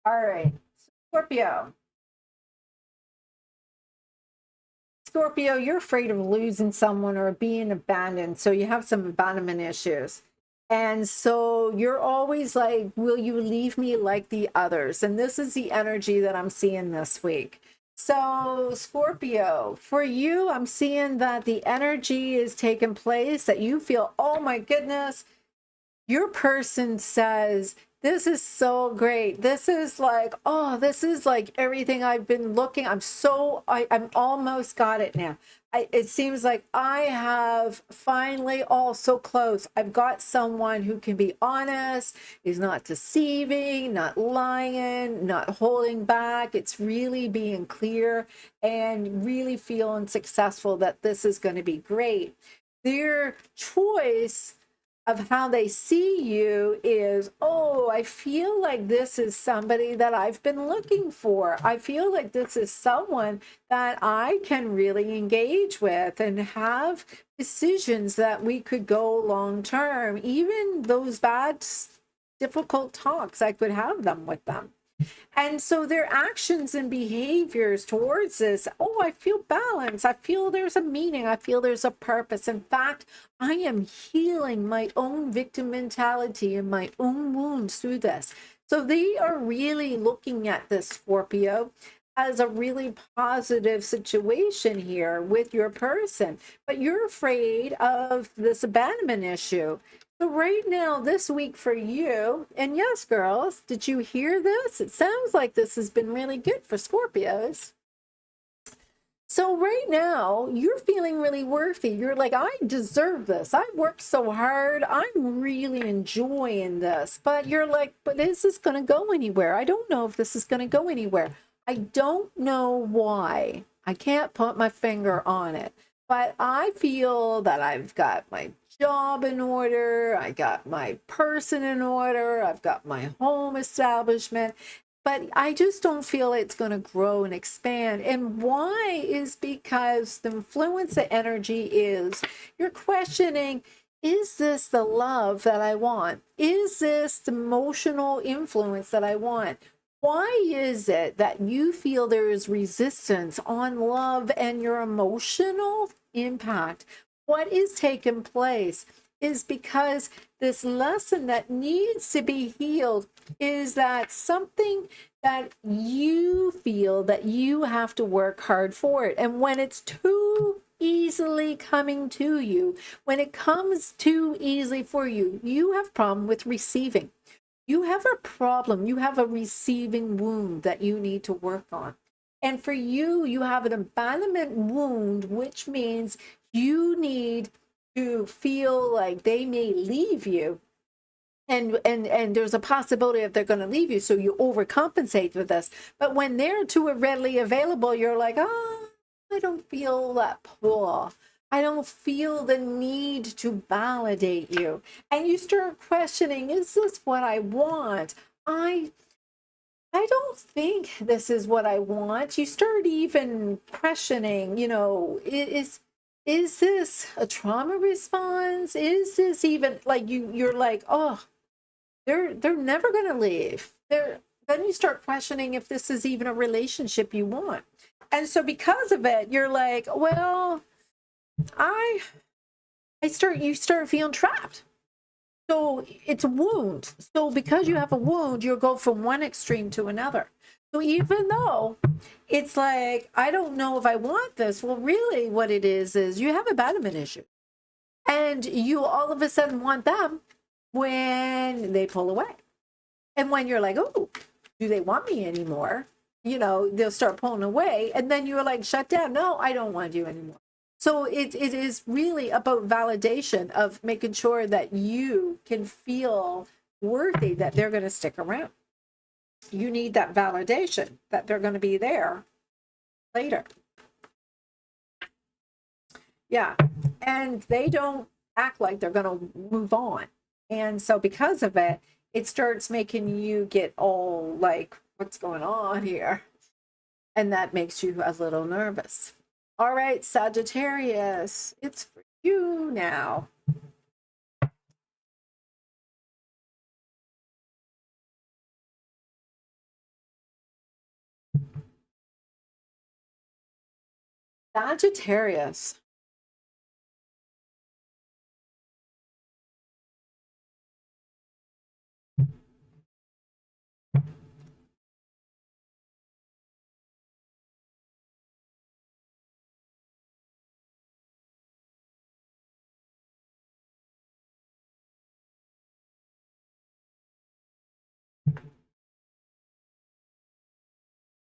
All right, Scorpio. Scorpio, you're afraid of losing someone or being abandoned. So you have some abandonment issues. And so you're always like, will you leave me like the others? And this is the energy that I'm seeing this week. So Scorpio, for you, I'm seeing that the energy is taking place, that you feel, oh my goodness, your person says, this is so great. This is like, oh, this is like everything I've been looking. I'm almost got it now. It seems like I have finally, so close. I've got someone who can be honest, is not deceiving, not lying, not holding back. It's really being clear and really feeling successful that this is going to be great. Their choice of how they see you is, oh, I feel like this is somebody that I've been looking for. I feel like this is someone that I can really engage with and have decisions that we could go long term. Even those bad, difficult talks, I could have them with them. And so their actions and behaviors towards this, oh, I feel balance. I feel there's a meaning. I feel there's a purpose. In fact, I am healing my own victim mentality and my own wounds through this. So they are really looking at this, Scorpio, as a really positive situation here with your person. But you're afraid of this abandonment issue. So right now, this week for you, and yes, girls, did you hear this? It sounds like this has been really good for Scorpios. So right now, you're feeling really worthy. You're like, I deserve this. I worked so hard. I'm really enjoying this. But you're like, but is this going to go anywhere? I don't know if this is going to go anywhere. I don't know why. I can't put my finger on it. But I feel that I've got my job in order, I got my person in order, I've got my home establishment, but I just don't feel it's going to grow and expand. And why is because the influence of energy is you're questioning, is this the love that I want? Is this the emotional influence that I want? Why is it that you feel there is resistance on love and your emotional impact? What is taking place is because this lesson that needs to be healed is that something that you feel that you have to work hard for it. And when it's too easily coming to you, when it comes too easily for you, you have a problem with receiving. You have a problem. You have a receiving wound that you need to work on. And for you, you have an abandonment wound, which means you need to feel like they may leave you. And there's a possibility that they're going to leave you. So you overcompensate with this. But when they're too readily available, you're like, oh, I don't feel that pull. I don't feel the need to validate you. And you start questioning, is this what I want? I don't think this is what I want. You start even questioning, is this a trauma response? Is this even like you're like, oh, they're never going to leave. Then you start questioning if this is even a relationship you want. And so because of it, you're like, well, you start feeling trapped. So it's a wound. So because you have a wound, you'll go from one extreme to another. So even though it's like, I don't know if I want this, well, really what it is you have abandonment issue. And you all of a sudden want them when they pull away. And when you're like, oh, do they want me anymore? You know, they'll start pulling away, and then you're like, shut down. No, I don't want you anymore. So it is really about validation of making sure that you can feel worthy that they're going to stick around. You need that validation that they're going to be there later. Yeah. And they don't act like they're going to move on. And so because of it, it starts making you get all like, what's going on here? And that makes you a little nervous. All right, Sagittarius, it's for you now. Sagittarius.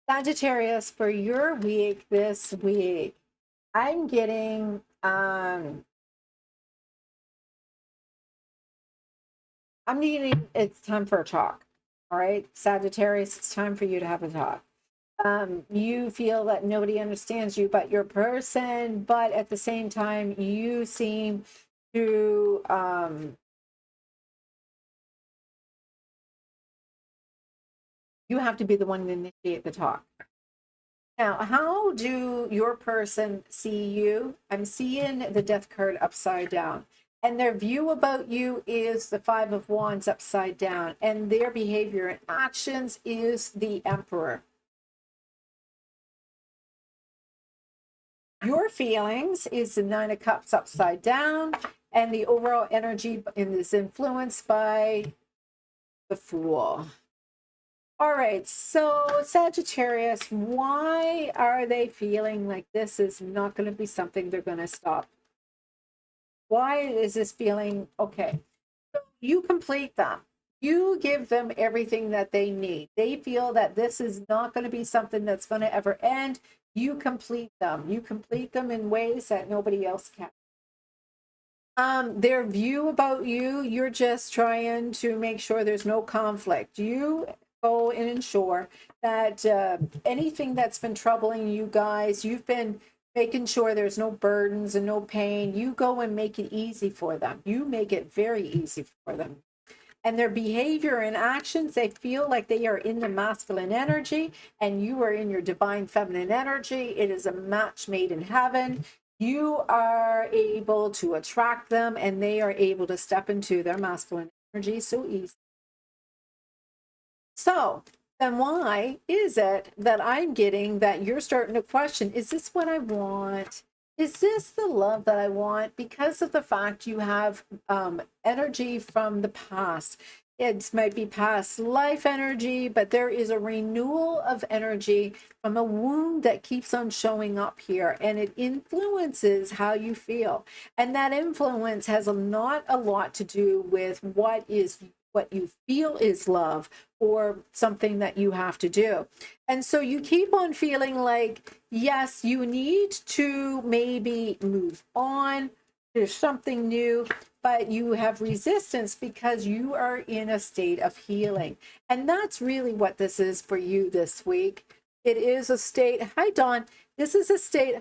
Sagittarius, for your week this week, I'm getting it's time for a talk. All right, Sagittarius, it's time for you to have a talk. You feel that nobody understands you but your person, but at the same time, you seem to you have to be the one to initiate the talk. Now, how do your person see you? I'm seeing the Death card upside down. And their view about you is the Five of Wands upside down. And their behavior and actions is the Emperor. Your feelings is the Nine of Cups upside down. And the overall energy is influenced by the Fool. All right, so Sagittarius, why are they feeling like this is not going to be something they're going to stop? Why is this feeling okay? So you complete them. You give them everything that they need. They feel that this is not going to be something that's going to ever end. You complete them. You complete them in ways that nobody else can. Their view about you, you're just trying to make sure there's no conflict. You go and ensure that anything that's been troubling you guys, you've been making sure there's no burdens and no pain. You go and make it easy for them. You make it very easy for them. And their behavior and actions, they feel like they are in the masculine energy and you are in your divine feminine energy. It is a match made in heaven. You are able to attract them and they are able to step into their masculine energy so easy. So then why is it that I'm getting that you're starting to question, is this what I want? Is this the love that I want? Because of the fact you have energy from the past. It might be past life energy, but there is a renewal of energy from a wound that keeps on showing up here, and it influences how you feel. And that influence has not a lot to do with what you feel is love or something that you have to do. And so you keep on feeling like, yes, you need to maybe move on. There's something new, but you have resistance because you are in a state of healing. And that's really what this is for you this week. It is a state. Hi, Dawn. This is a state.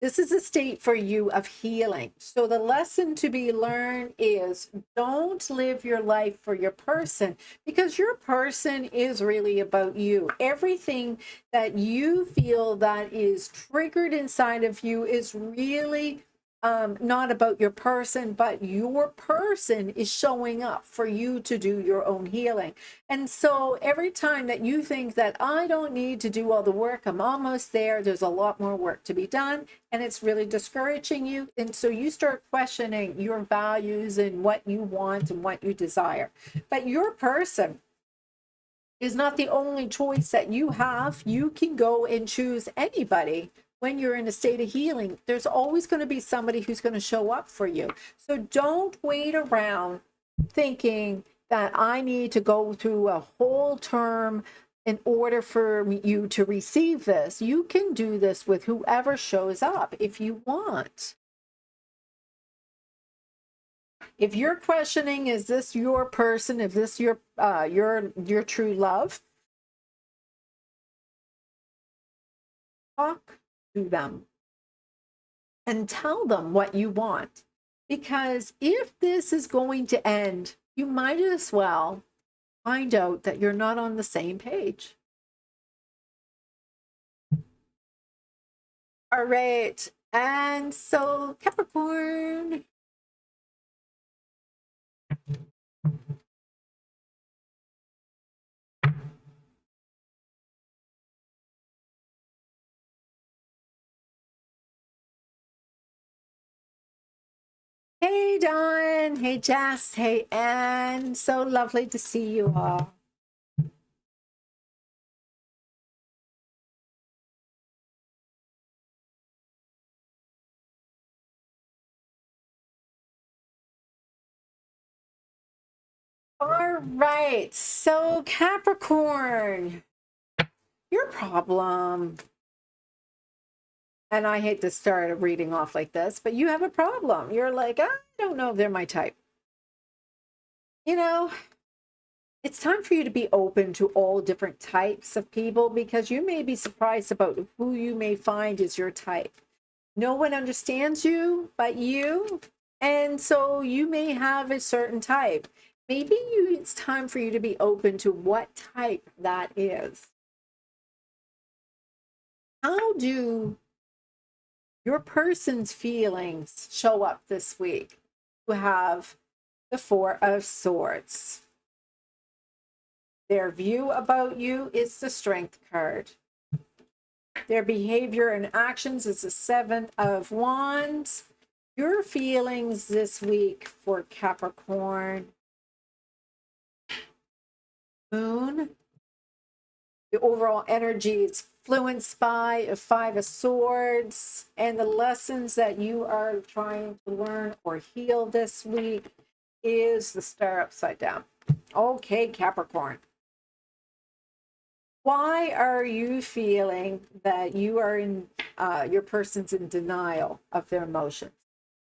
This is a state for you of healing. So the lesson to be learned is don't live your life for your person, because your person is really about you. Everything that you feel that is triggered inside of you is really not about your person, but your person is showing up for you to do your own healing. And so every time that you think that I don't need to do all the work, I'm almost there, there's a lot more work to be done, and it's really discouraging you. And so you start questioning your values and what you want and what you desire. But your person is not the only choice that you have. You can go and choose anybody. When you're in a state of healing, there's always going to be somebody who's going to show up for you. So don't wait around thinking that I need to go through a whole term in order for you to receive this. You can do this with whoever shows up if you want. If you're questioning, is this your person? Is this your true love? Talk to them and tell them what you want. Because if this is going to end, you might as well find out that you're not on the same page. All right. And so Capricorn. Hey, Dawn. Hey, Jess. Hey, Anne. So lovely to see you all. All right. So Capricorn, your problem, and I hate to start a reading off like this, but you have a problem. You're like, I don't know if they're my type. You know, it's time for you to be open to all different types of people, because you may be surprised about who you may find is your type. No one understands you but you, and so you may have a certain type. Maybe it's time for you to be open to what type that is. How do your person's feelings show up this week? You have the Four of Swords. Their view about you is the Strength card. Their behavior and actions is the Seven of Wands. Your feelings this week for Capricorn. Moon. The overall energy is influenced by a Five of Swords, and the lessons that you are trying to learn or heal this week is the Star upside down. Okay, Capricorn. Why are you feeling that you are in, your person's in denial of their emotions?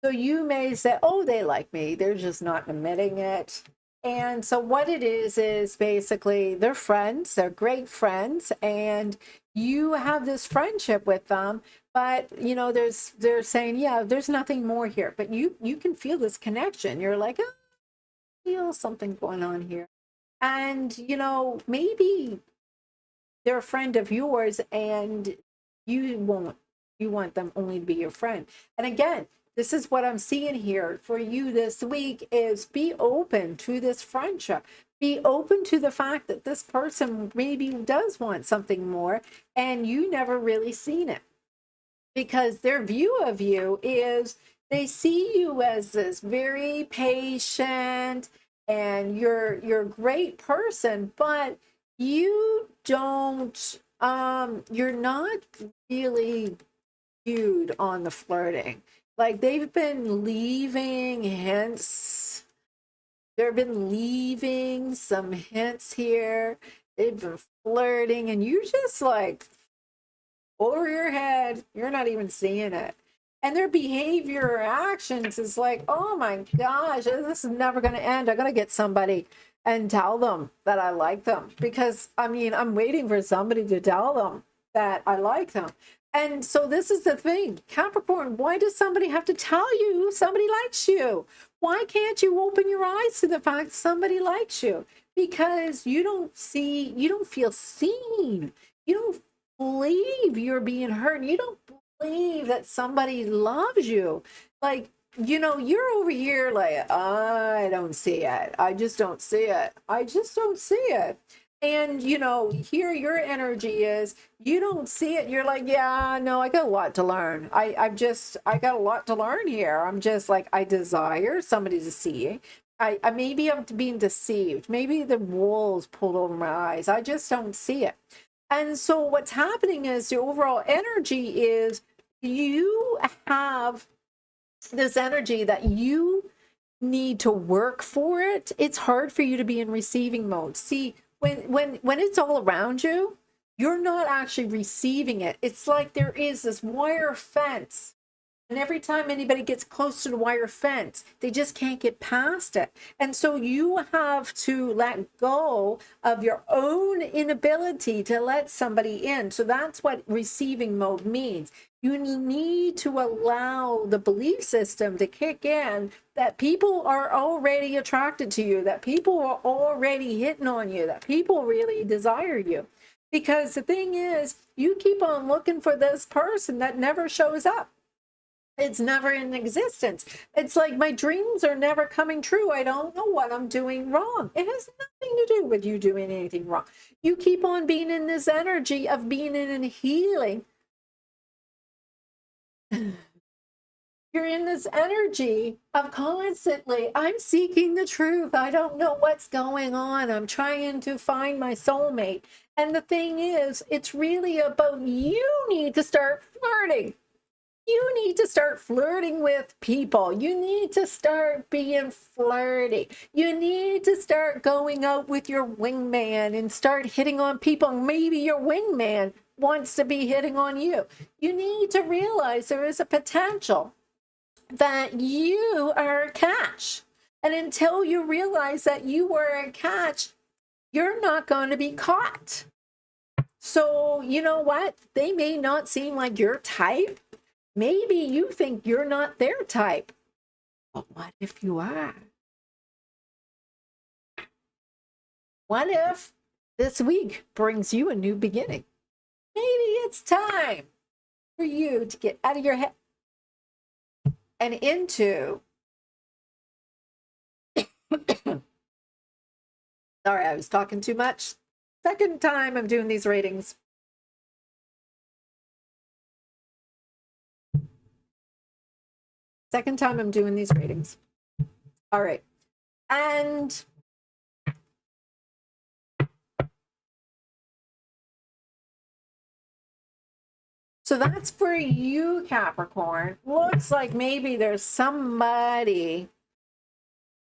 So you may say, oh, they like me. They're just not admitting it. And so what it is basically they're friends. They're great friends. And you have this friendship with them. But, you know, they're saying, yeah, there's nothing more here. But you can feel this connection. You're like, oh, I feel something going on here. And, you know, maybe they're a friend of yours and you want them only to be your friend. And again, this is what I'm seeing here for you this week is be open to this friendship. Be open to the fact that this person maybe does want something more and you never really seen it. Because their view of you is they see you as this very patient and you're a great person, but you don't you're not really viewed on the flirting. Like they've been leaving hints. They've been leaving some hints here. They've been flirting and you just like over your head, you're not even seeing it. And their behavior or actions is like, oh my gosh, this is never going to end. I got to get somebody and tell them that I like them. Because, I mean, I'm waiting for somebody to tell them that I like them. And so this is the thing. Capricorn, why does somebody have to tell you somebody likes you? Why can't you open your eyes to the fact somebody likes you? Because you don't feel seen. You don't believe you're being hurt. You don't believe that somebody loves you. Like, you know, you're over here like, I don't see it. I just don't see it. I just don't see it. And, you know, here your energy is, you don't see it. You're like, yeah, no, I got a lot to learn. I got a lot to learn here. I'm just like, I desire somebody to see. Maybe I'm being deceived. Maybe the wool's pulled over my eyes. I just don't see it. And so what's happening is the overall energy is you have this energy that you need to work for it, it's hard for you to be in receiving mode. See, when it's all around you, you're not actually receiving it. It's like there is this wire fence. And every time anybody gets close to the wire fence, they just can't get past it. And so you have to let go of your own inability to let somebody in. So that's what receiving mode means. You need to allow the belief system to kick in that people are already attracted to you, that people are already hitting on you, that people really desire you. Because the thing is, you keep on looking for this person that never shows up. It's never in existence. It's like my dreams are never coming true. I don't know what I'm doing wrong. It has nothing to do with you doing anything wrong. You keep on being in this energy of being in healing. You're in this energy of constantly, I'm seeking the truth. I don't know what's going on. I'm trying to find my soulmate. And the thing is, it's really about you need to start flirting. You need to start flirting with people. You need to start being flirty. You need to start going out with your wingman and start hitting on people. Maybe your wingman wants to be hitting on you. You need to realize there is a potential that you are a catch. And until you realize that you are a catch, you're not going to be caught. So, you know what? They may not seem like your type. Maybe you think you're not their type, but what if you are? What if this week brings you a new beginning? Maybe it's time for you to get out of your head and into... Sorry, I was talking too much. Second time I'm doing these readings. Second time I'm doing these readings. All right. And so that's for you, Capricorn. Looks like maybe there's somebody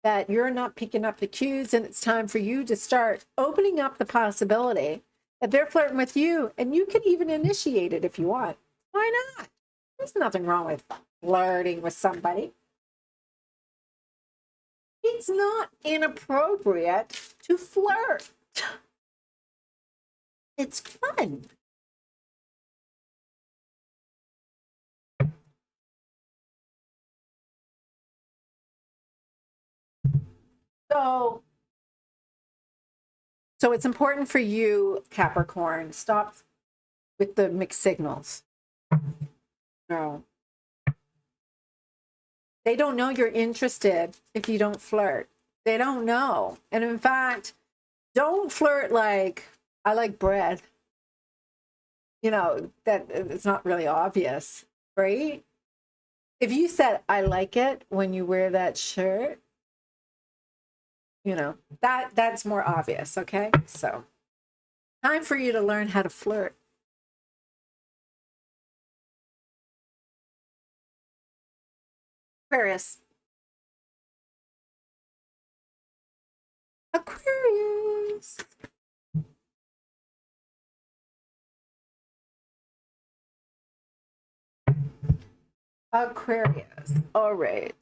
that you're not picking up the cues, and it's time for you to start opening up the possibility that they're flirting with you, and you can even initiate it if you want. Why not? There's nothing wrong with flirting with somebody. It's not inappropriate to flirt. It's fun. So it's important for you, Capricorn, stop with the mixed signals. No. They don't know you're interested if you don't flirt. They don't know. And in fact, don't flirt like, I like bread. You know, that it's not really obvious, right? If you said, I like it when you wear that shirt, you know, that's more obvious, okay? So, time for you to learn how to flirt. Aquarius. Aquarius. Aquarius. All right.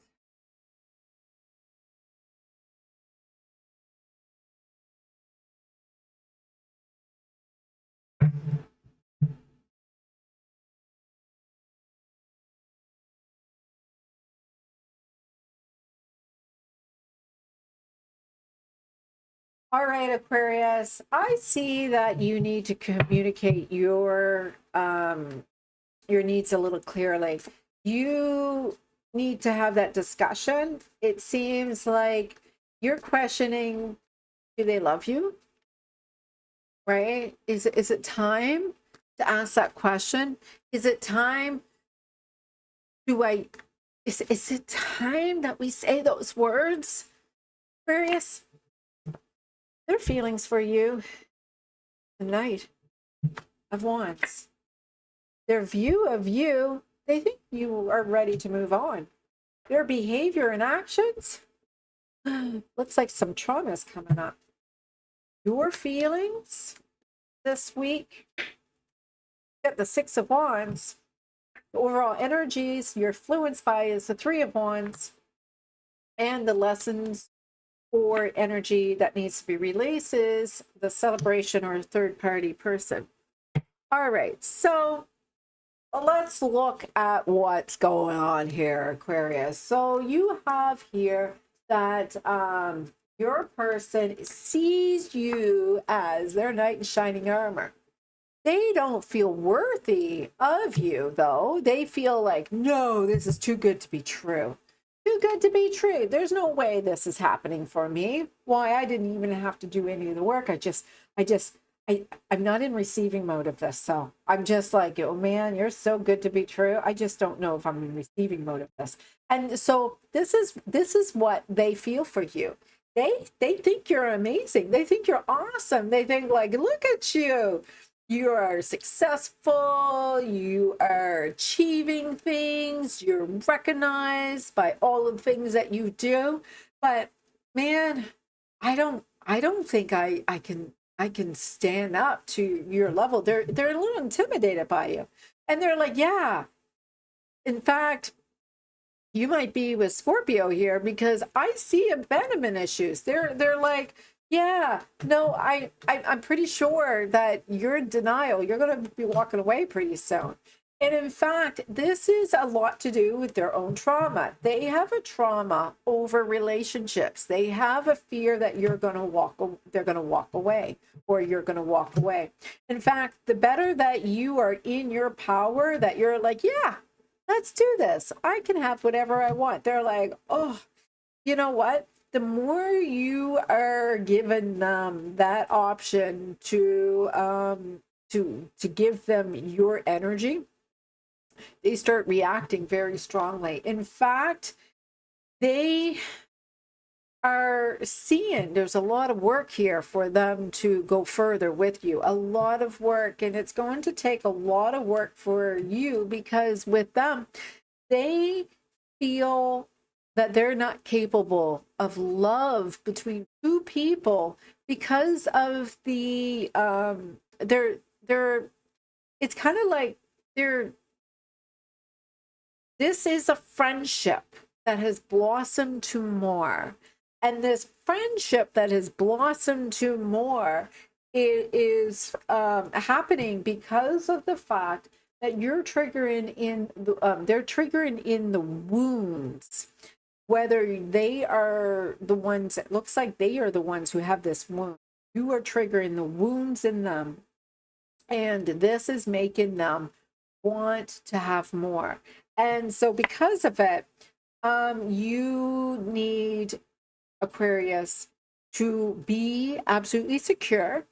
All right, Aquarius, I see that you need to communicate your needs a little clearly. You need to have that discussion. It seems like you're questioning, do they love you? Right? Is it time to ask that question? Is it time? Is it time that we say those words, Aquarius? Their feelings for you, the Knight of Wands. Their view of you, they think you are ready to move on. Their behavior and actions, Looks like some trauma is coming up. Your feelings this week. Get the Six of Wands. The overall energies you're influenced by is the Three of Wands. And the lessons or energy that needs to be released is the celebration or third party person. All right, so let's look at what's going on here, Aquarius. So you have here that your person sees you as their knight in shining armor. They don't feel worthy of you, though. They feel like, no, this is too good to be true. Too good to be true. There's no way this is happening for me. Why? I didn't even have to do any of the work. I'm not in receiving mode of this. So I'm just like, oh man, you're so good to be true. I just don't know if I'm in receiving mode of this. And so this is what they feel for you. They think you're amazing. They think you're awesome. They think like, look at you. You are successful, you are achieving things, you're recognized by all of the things that you do. But man, I don't think I can stand up to your level. They're a little intimidated by you. And they're like, yeah. In fact, you might be with Scorpio here because I see abandonment issues. They're like, yeah, no, I'm pretty sure that you're in denial. You're going to be walking away pretty soon. And in fact, this is a lot to do with their own trauma. They have a trauma over relationships. They have a fear that they're going to walk away, or you're going to walk away. In fact, the better that you are in your power, that you're like, yeah, let's do this. I can have whatever I want. They're like, oh, you know what? The more you are given that option to give them your energy, they start reacting very strongly. In fact, they are seeing there's a lot of work here for them to go further with you. A lot of work, and it's going to take a lot of work for you because with them, they feel that they're not capable of love between two people because of the it's kind of like this is a friendship that has blossomed to more, and this friendship that has blossomed to more is happening because of the fact that you're triggering in they're triggering in the wounds. Whether they are the ones, it looks like they are the ones who have this wound. You are triggering the wounds in them. And this is making them want to have more. And so because of it, you need, Aquarius, to be absolutely secure.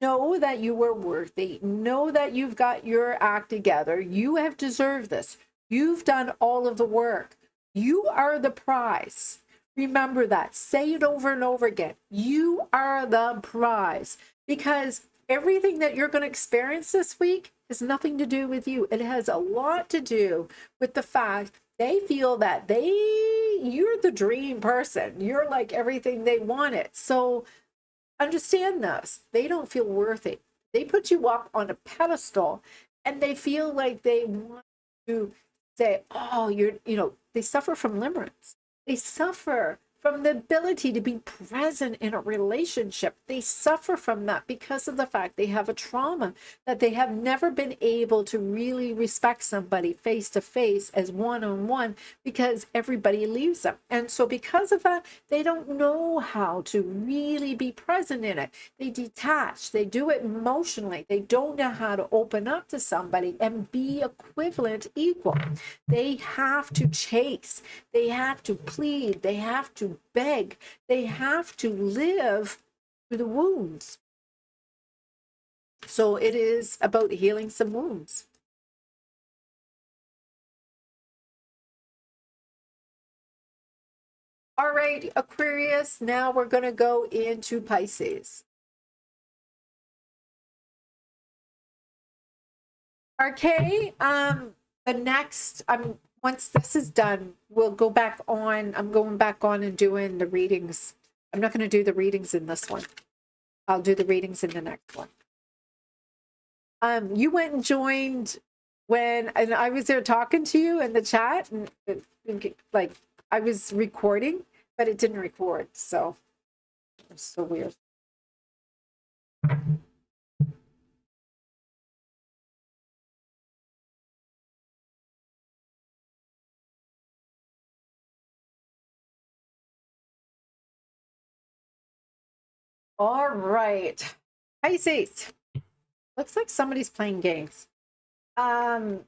Know that you are worthy. Know that you've got your act together. You have deserved this. You've done all of the work. You are the prize. Remember that. Say it over and over again. You are the prize. Because everything that you're going to experience this week has nothing to do with you. It has a lot to do with the fact they feel that you're the dream person. You're like everything they wanted. So understand this. They don't feel worthy. They put you up on a pedestal and they feel like they want to say, oh, they suffer from limerence. They suffer from the ability to be present in a relationship. They suffer from that because of the fact they have a trauma that they have never been able to really respect somebody face to face as one-on-one because everybody leaves them. And so because of that, they don't know how to really be present in it. They detach. They do it emotionally. They don't know how to open up to somebody and be equivalent, equal. They have to chase. They have to plead. They have to beg. They have to live through the wounds. So it is about healing some wounds. All right, Aquarius, now we're going to go into Pisces. Okay, the next, I'm once this is done, we'll go back on. I'm going back on and doing the readings. I'm not going to do the readings in this one. I'll do the readings in the next one. You went and joined and I was there talking to you in the chat, and like I was recording, but it didn't record, so it's so weird. All right, Pisces. Looks like somebody's playing games. You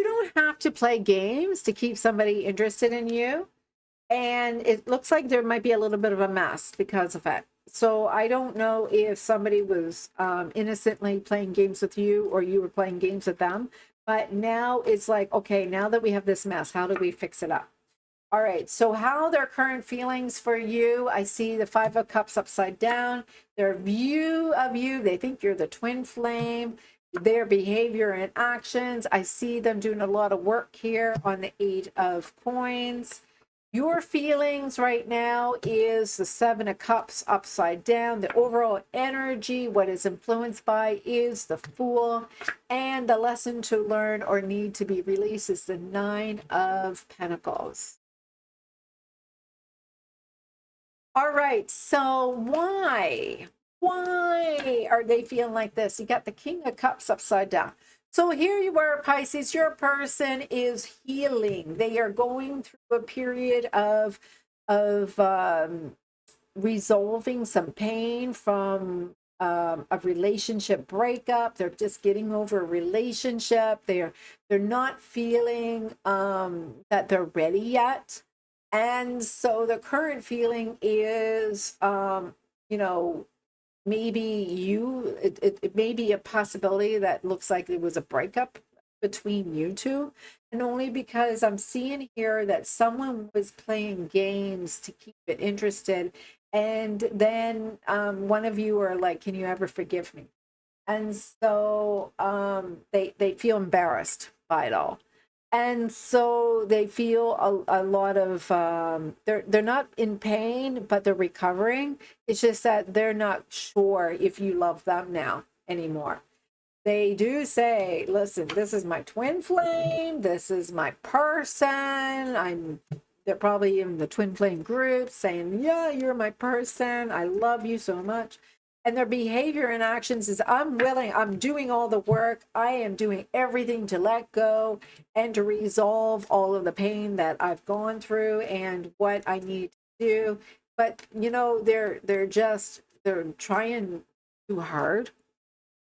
don't have to play games to keep somebody interested in you. And it looks like there might be a little bit of a mess because of it. So I don't know if somebody was innocently playing games with you or you were playing games with them. But now it's like, okay, now that we have this mess, how do we fix it up? All right, so how their current feelings for you? I see the Five of Cups upside down. Their view of you, they think you're the twin flame. Their behavior and actions, I see them doing a lot of work here on the Eight of Coins. Your feelings right now is the Seven of Cups upside down. The overall energy, what is influenced by, is the Fool. And the lesson to learn or need to be released is the Nine of Pentacles. All right, so why are they feeling like this? You got the King of Cups upside down. So here you are, Pisces, your person is healing. They are going through a period of resolving some pain from a relationship breakup. They're just getting over a relationship. They're not feeling that they're ready yet. And so the current feeling is, you know, maybe it may be a possibility that looks like it was a breakup between you two. And only because I'm seeing here that someone was playing games to keep it interested. And then one of you are like, can you ever forgive me? And so they feel embarrassed by it all. And so they feel a lot of they're not in pain, but they're recovering. It's just that they're not sure if you love them now anymore. They do say, listen, this is my twin flame, this is my person. They're probably in the twin flame group saying, yeah, you're my person, I love you so much. And their behavior and actions is, I'm willing, I'm doing all the work, I am doing everything to let go and to resolve all of the pain that I've gone through and what I need to do. But you know, they're trying too hard.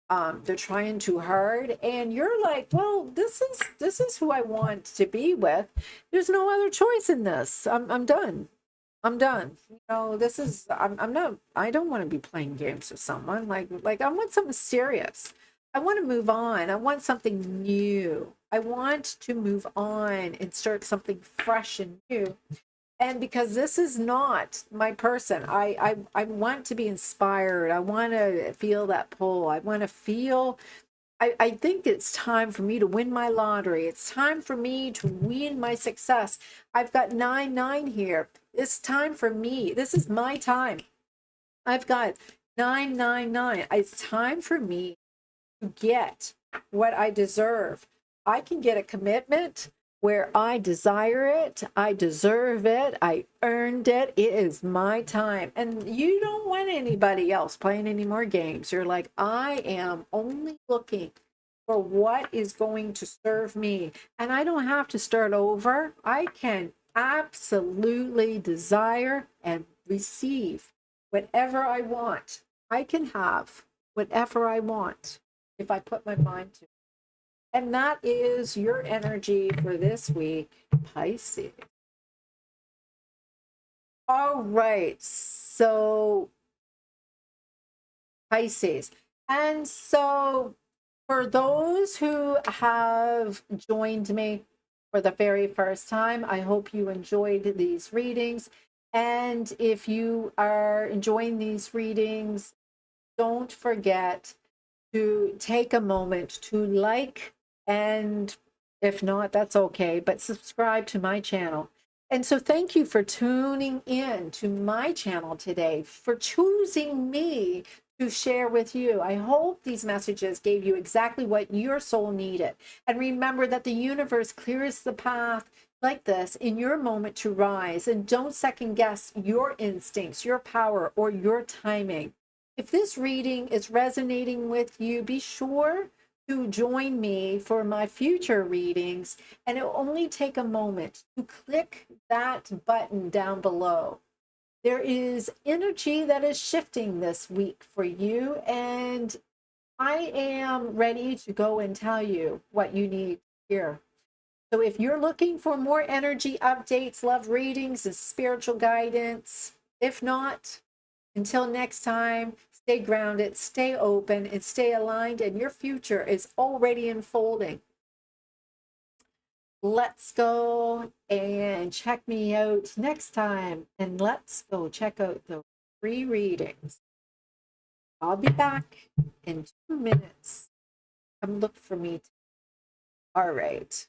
They're trying too hard, and you're like, well, this is who I want to be with. There's no other choice in this. I'm done. I'm done. You know, this is, I'm not, I don't want to be playing games with someone. Like I want something serious. I want to move on. I want something new. I want to move on and start something fresh and new. And because this is not my person, I want to be inspired. I want to feel that pull. I want to feel, I think it's time for me to win my lottery. It's time for me to win my success. I've got 9-9 here. It's time for me. This is my time. I've got 9-9-9. It's time for me to get what I deserve. I can get a commitment where I desire it, I deserve it, I earned it, it is my time. And you don't want anybody else playing any more games. You're like, I am only looking for what is going to serve me. And I don't have to start over. I can absolutely desire and receive whatever I want. I can have whatever I want if I put my mind to it. And that is your energy for this week, Pisces. All right, so Pisces. And so for those who have joined me for the very first time, I hope you enjoyed these readings. And if you are enjoying these readings, don't forget to take a moment to like and If not, that's okay, but subscribe to my channel. And so thank you for tuning in to my channel today, for choosing me to share with you. I hope these messages gave you exactly what your soul needed. And remember that the universe clears the path like this in your moment to rise, and don't second guess your instincts, your power, or your timing. If this reading is resonating with you, be sure to join me for my future readings, and it will only take a moment to click that button down below. There is energy that is shifting this week for you, and I am ready to go and tell you what you need here. So if you're looking for more energy updates, love readings, and spiritual guidance, if not, until next time, stay grounded, stay open, and stay aligned, and your future is already unfolding. Let's go and check me out next time, and let's go check out the free readings. I'll be back in 2 minutes. Come look for me. All right.